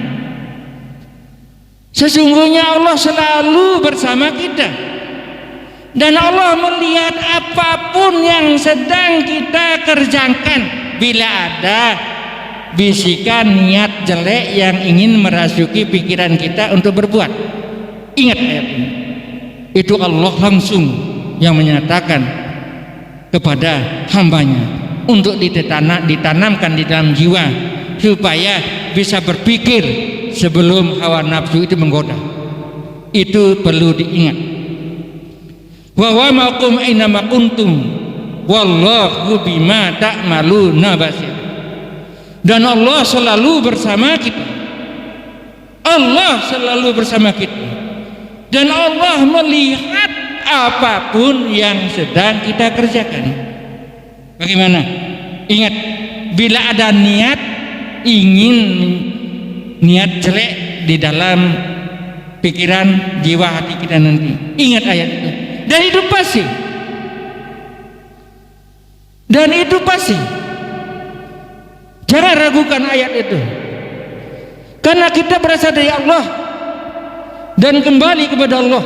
Sesungguhnya Allah selalu bersama kita, dan Allah melihat apapun yang sedang kita kerjakan. Bila ada bisikan niat jelek yang ingin merasuki pikiran kita untuk berbuat, ingat ayat ini. Itu Allah langsung yang menyatakan kepada hambanya untuk ditanamkan di dalam jiwa, supaya bisa berpikir sebelum hawa nafsu itu menggoda. Itu perlu diingat. Wa huwa ma'akum aina ma kuntum wallahu bima ta'maluna basir. Dan Allah selalu bersama kita. Allah selalu bersama kita. Dan Allah melihat apapun yang sedang kita kerjakan. Bagaimana? Ingat, bila ada niat ingin niat jelek di dalam pikiran jiwa hati kita nanti, ingat ayat itu. Dan itu pasti. Dan itu pasti. Jangan ragukan ayat itu. Karena kita berasal dari Allah dan kembali kepada Allah.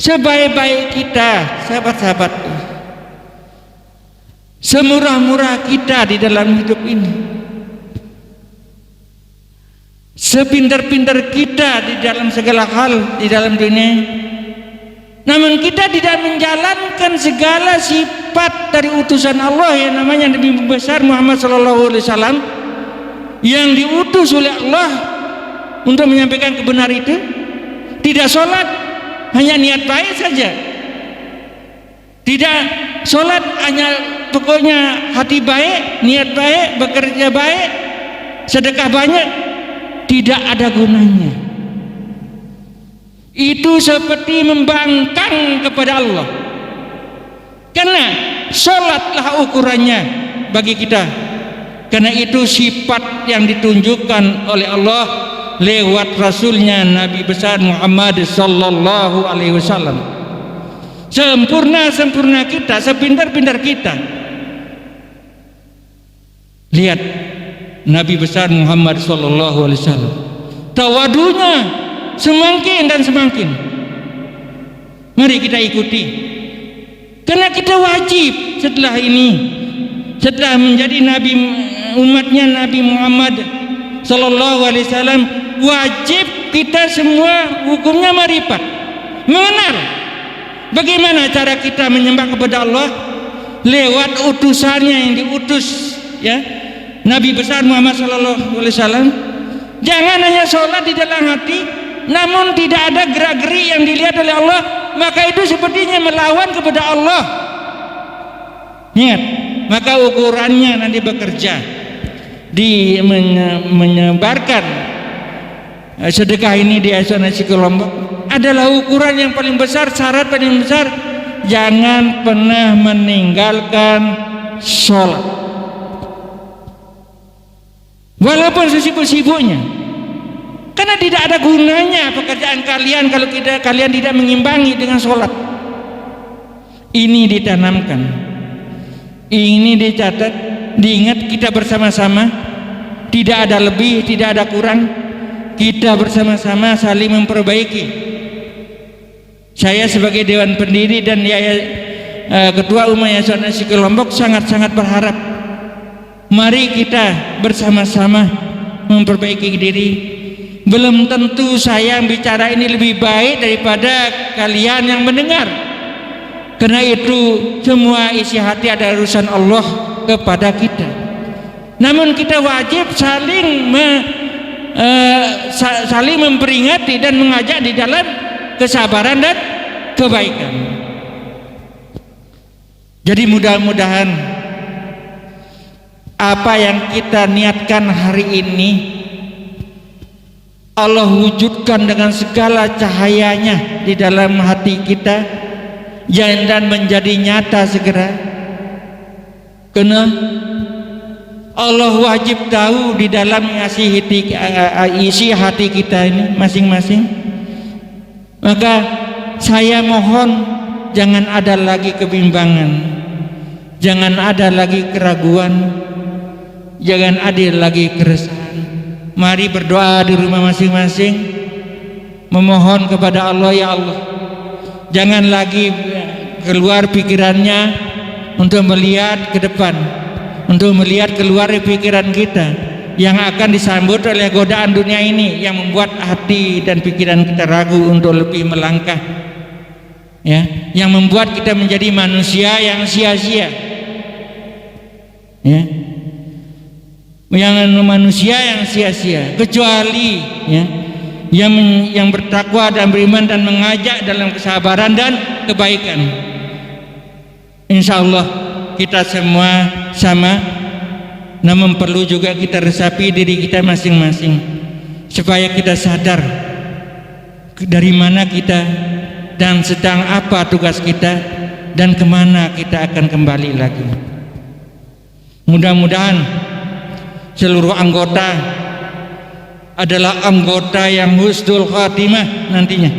Sebaik-baik kita, sahabat-sahabat, semurah-murah kita di dalam hidup ini, sepintar-pintar kita di dalam segala hal di dalam dunia, namun kita tidak menjalankan segala sifat dari utusan Allah yang namanya Nabi besar Muhammad SAW, yang diutus oleh Allah untuk menyampaikan kebenaran itu. Tidak sholat, hanya niat baik saja. Tidak sholat, hanya pokoknya hati baik, niat baik, bekerja baik, sedekah banyak, tidak ada gunanya. Itu seperti membangkang kepada Allah. Karena sholatlah ukurannya bagi kita. Karena itu sifat yang ditunjukkan oleh Allah lewat Rasulnya Nabi besar Muhammad sallallahu alaihi wasallam. Sempurna kita, sepintar-pintar kita, lihat Nabi besar Muhammad sallallahu alaihi wasallam, tawadunya semakin dan semakin. Mari kita ikuti, karena kita wajib setelah ini, setelah menjadi nabi, umatnya Nabi Muhammad sallallahu alaihi wasallam, wajib kita semua hukumnya marifat, mengenal bagaimana cara kita menyembah kepada Allah lewat utusannya yang diutus, ya, Nabi besar Muhammad sallallahu alaihi wasallam. Jangan hanya sholat di dalam hati, namun tidak ada gerak-geri yang dilihat oleh Allah, maka itu sepertinya melawan kepada Allah. Ingat, maka ukurannya nanti bekerja di menyebarkan sedekah ini di Yayasan Nasikin Lombok adalah ukuran yang paling besar, syarat paling besar. Jangan pernah meninggalkan sholat, walaupun sesibuk-sibuknya, karena tidak ada gunanya pekerjaan kalian kalau kalian tidak mengimbangi dengan sholat. Ini ditanamkan, ini dicatat, diingat, kita bersama-sama, tidak ada lebih, tidak ada kurang, kita bersama-sama saling memperbaiki. Saya sebagai Dewan Pendiri dan Ketua Umum Yayasan Nasikin Lombok sangat-sangat berharap, mari kita bersama-sama memperbaiki diri. Belum tentu saya yang bicara ini lebih baik daripada kalian yang mendengar. Karena itu semua isi hati ada urusan Allah kepada kita. Namun kita wajib saling memperingati dan mengajak di dalam kesabaran dan kebaikan. Jadi mudah-mudahan apa yang kita niatkan hari ini Allah wujudkan dengan segala cahayanya di dalam hati kita dan menjadi nyata segera. Karena Allah wajib tahu di dalam isi hati kita ini masing-masing. Maka saya mohon jangan ada lagi kebimbangan, jangan ada lagi keraguan, jangan ada lagi keresahan. Mari berdoa di rumah masing-masing, memohon kepada Allah, ya Allah, jangan lagi keluar pikirannya untuk melihat ke depan, untuk melihat keluar dari pikiran kita yang akan disambut oleh godaan dunia ini yang membuat hati dan pikiran kita ragu untuk lebih melangkah, ya, yang membuat kita menjadi manusia yang sia-sia, ya, yang manusia yang sia-sia, kecuali ya yang bertakwa dan beriman dan mengajak dalam kesabaran dan kebaikan. Insya Allah kita semua sama, namun perlu juga kita resapi diri kita masing-masing supaya kita sadar dari mana kita dan sedang apa tugas kita dan kemana kita akan kembali lagi. Mudah-mudahan seluruh anggota adalah anggota yang husnul khatimah nantinya,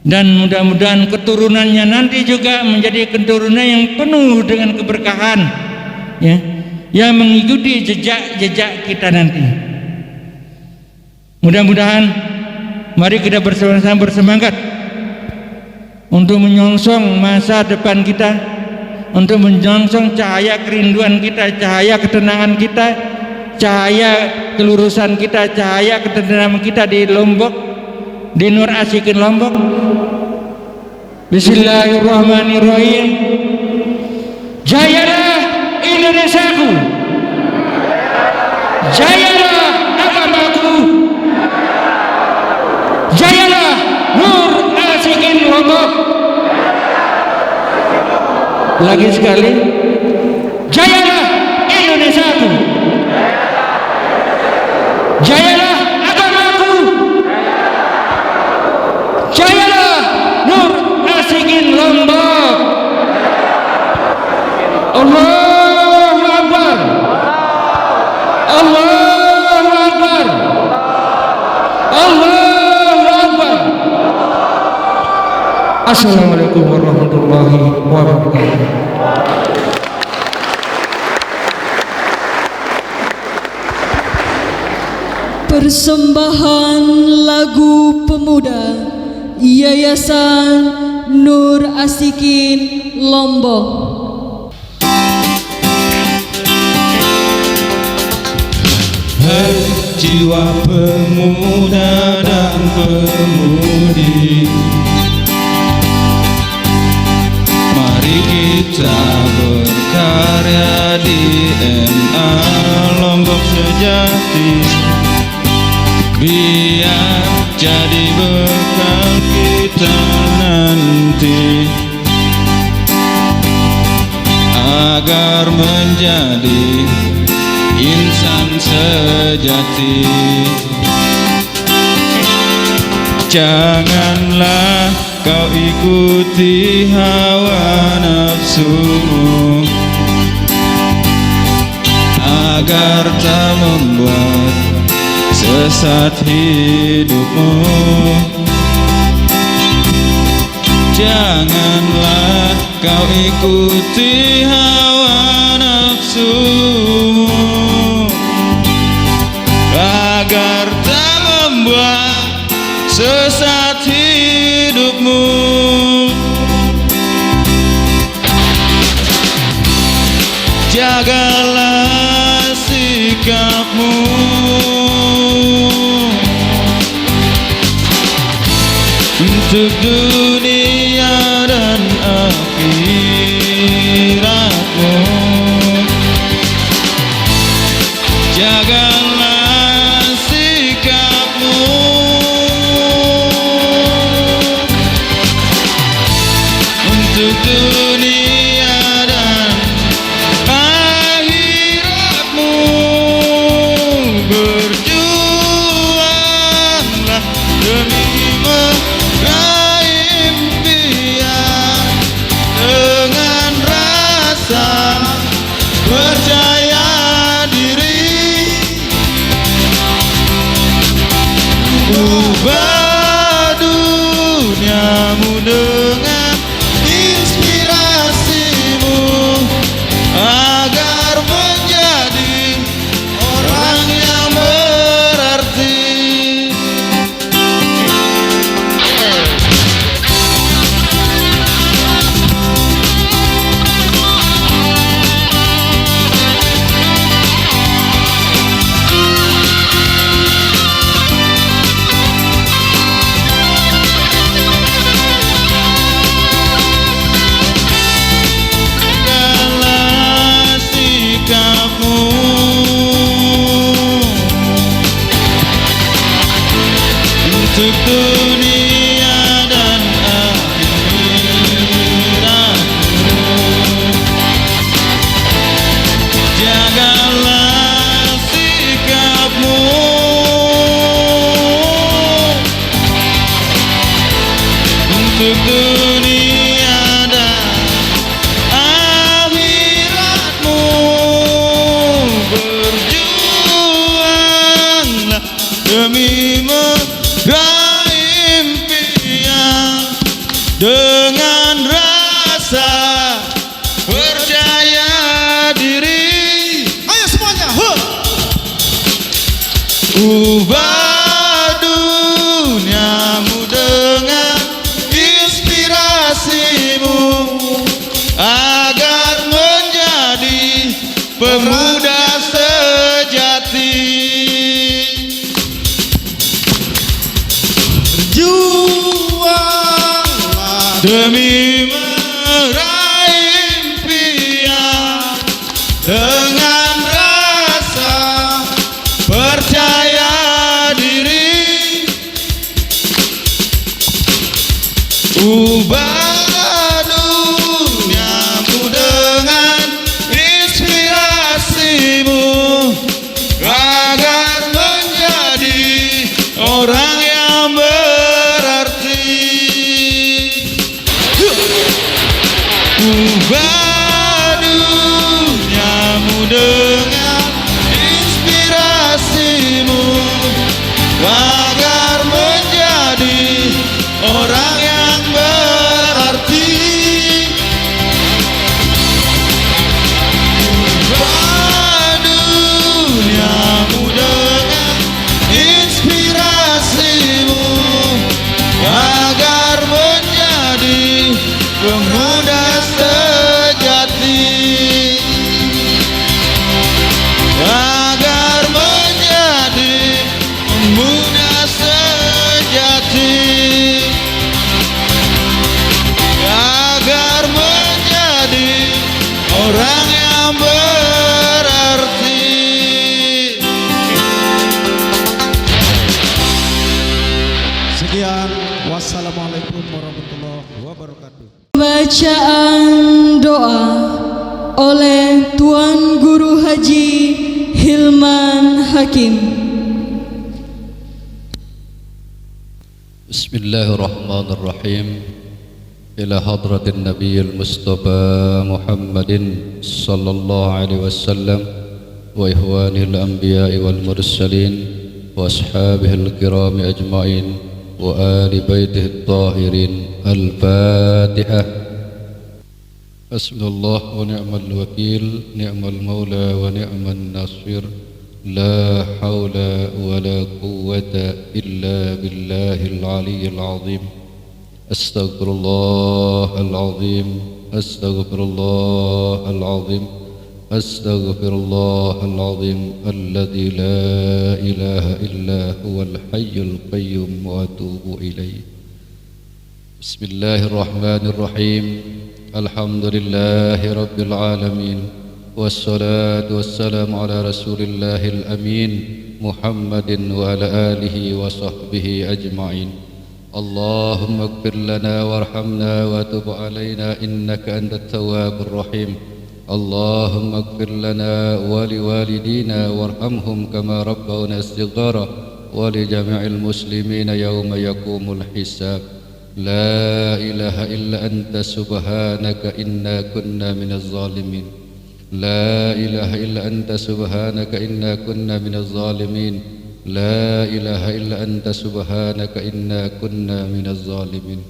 dan mudah-mudahan keturunannya nanti juga menjadi keturunan yang penuh dengan keberkahan, ya, yang mengikuti jejak-jejak kita nanti. Mudah-mudahan mari kita bersama-sama bersemangat untuk menyongsong masa depan kita, untuk menyongsong cahaya kerinduan kita, cahaya ketenangan kita, cahaya kelurusan kita, cahaya ketenangan kita di Lombok, di Nur Asikin Lombok. Bismillahirrahmanirrahim. Jayalah Indonesiaku, jayalah agamaku, jayalah Nur Asikin Lombok. Lagi sekali, jayalah Indonesiaku, jayalah agamaku, jayalah Nur Asikin Lombok. Allahu Akbar, Allahu Akbar, Allahu Akbar. Assalamualaikum warahmatullahi wabarakatuh. Persembahan lagu pemuda Yayasan Nur Asikin Lombok. Hai jiwa pemuda dan pemudi, mari kita berkarya di NA Lombok sejati, biar jadi bekal kita nanti, agar menjadi insan sejati. Janganlah kau ikuti hawa nafsumu, agar tak membuat sesat hidupmu. Janganlah kau ikuti hawa nafsumu, agar tak membuat sesat hidupmu. Jagalah sikapmu, untuk dunia dan akhiratmu. Jagalah sikapmu, untuk dunia dan akhiratmu. Berjuang Ubah duniamu dengan inspirasimu agar menjadi pemuda sejati. Berjuanglah demi meraih impian dengan rasa percaya diri. Ubah duniamu dengan inspirasimu agar menjadi orang yang berarti. Ubah duniamu dengan inspirasimu agar menjadi orang yang berarti. Ubah duniamu dengan inspirasimu agar menjadi pemuda sejati. Agar menjadi pemuda sejati. Agar menjadi orang yang berarti. Sekian, wassalamualaikum warahmatullahi wabarakatuh. Bacaan doa oleh Tuan Guru Haji Hilman Hakim. Bismillahirrahmanirrahim. Ila hadratin Nabiyil Mustafa Muhammadin sallallahu alaihi wasallam wa ihwanil anbiya'i wal mursalin wa ashabihil kirami ajma'in wa ali baitihi tahirin. Al-Fatihah. Hasbunallah wa ni'mal wakil, ni'mal maula wa ni'man nasir. La hawla wa la quwwata illa billahil aliyyil azim. Astaghfirullahal azim, astaghfirullahal azim, astaghfirullahal azim alladzi la ilaha illa huwal hayyul qayyum wa atubu ilaih. Bismillahirrahmanirrahim. Alhamdulillahi rabbil alamin. Wassalatu wassalamu ala rasulillahil amin Muhammadin wa ala alihi wa sahbihi ajma'in. Allahumma ighfir lana warhamna wa tub alaina innaka antat tawwabur rahim. Allahumma ighfir lana wa liwalidina warhamhum kama rabbawna saghara wa li jami'il muslimina yawma yaqumul hisab. La ilaha illa anta subhanaka inna kunna minaz zalimin. La ilaha illa anta subhanaka inna kunna minaz zalimin. La ilaha illa anta subhanaka inna kunna minaz zalimin.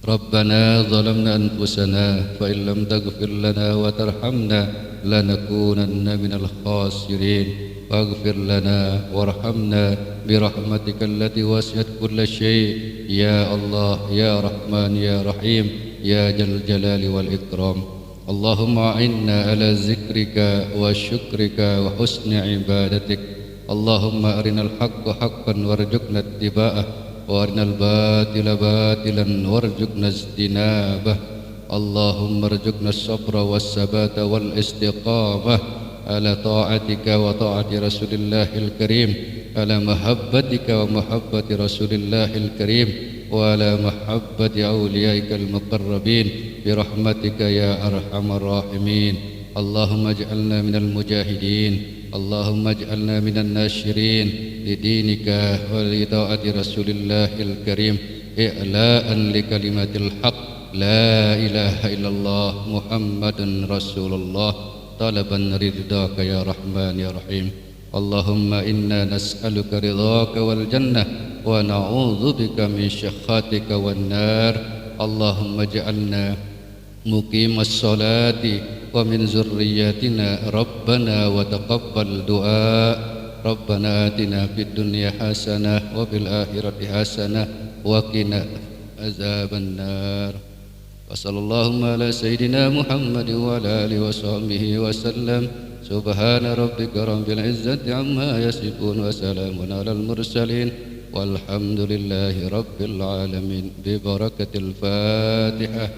Rabbana zalamna anfusana fa in lam taghfir lana wa tarhamna lanakunanna minal khasirin. Faghfir lana warhamna birahmatika allati wasi'at kulla syai'. Ya Allah, ya Rahman, ya Rahim, ya Jal Jalali wal Ikram. Allahumma a'inna ala zikrika wa syukrika wa husni ibadatik. Allahumma arinal haqqa haqqan warzuqna ittiba'ah wa arinal batila batilan warzuqna ijtinabah. Allahumma arzuqna as-sabra was-sabata wal istiqamah ala ta'atika wa ta'ati rasulillahil karim, ala mahabbatika wa mahabbati rasulillahil karim, wa ala mahabbati awliyaikal muqarrabin birahmatika ya arhamar rahimin. Allahumma ij'alna minal mujahidin. Allahumma ij'alna minan nashirin lidinika wa li ta'ati rasulillahil karim, i'la'an li kalimatil haq. La ilaha illallah Muhammadun Rasulullah, talaban ridhaka ya Rahman ya Rahim. Allahumma inna nas'aluka ridhaka wal jannah wa na'udzu bika min syakhatika wan nar. Allahumma ij'alna muqimas salati wa min zurriyyatina rabbana wa taqabbal du'a. ربنا آتنا في الدنيا حسنة وفي الآخرة حسنة وقنا عذاب النار وصلى اللهم على سيدنا محمد وعلى آله وصحبه وسلم سبحان ربك رب العزة عما يصفون وسلام على المرسلين والحمد لله رب العالمين ببركة الفاتحة.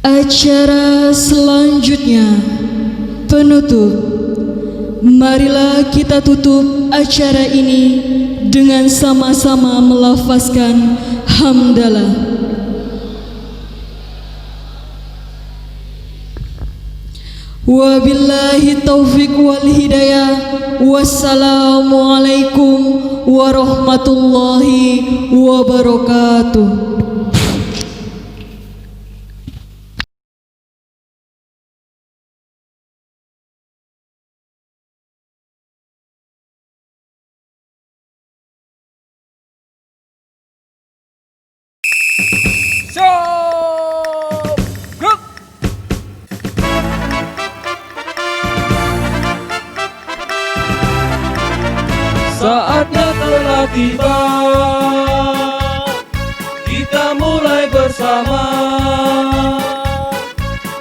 Acara selanjutnya penutup. Marilah kita tutup acara ini dengan sama-sama melafazkan hamdalah. Wabillahi taufiq wal hidayah. Wassalamualaikum warahmatullahi wabarakatuh. Saatnya telah tiba, kita mulai bersama,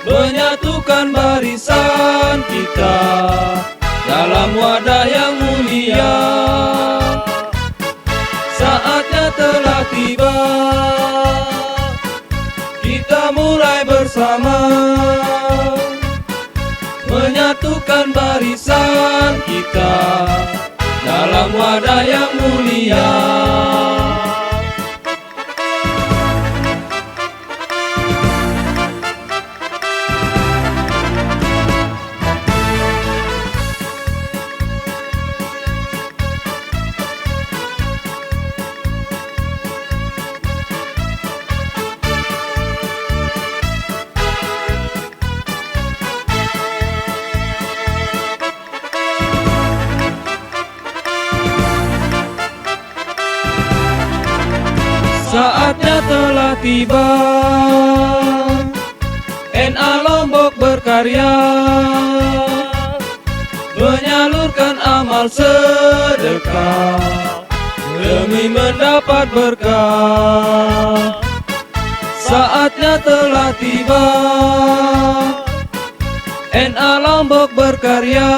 menyatukan barisan kita dalam wadah yang mulia. Saatnya telah tiba, kita mulai bersama, menyatukan barisan kita dalam wadah yang mulia. Saatnya telah tiba, NA Lombok berkarya, menyalurkan amal sedekah demi mendapat berkah. Saatnya telah tiba, NA Lombok berkarya,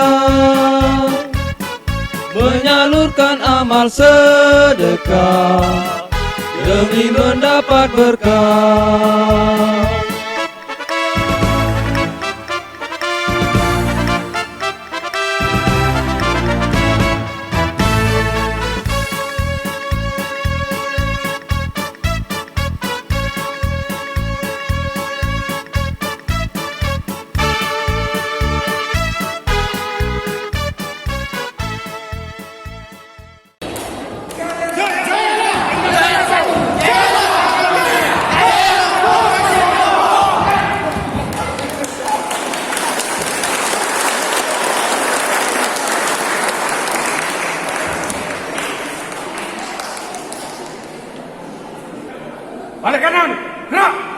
menyalurkan amal sedekah demi mendapat berkah. Balik kanan, gerak.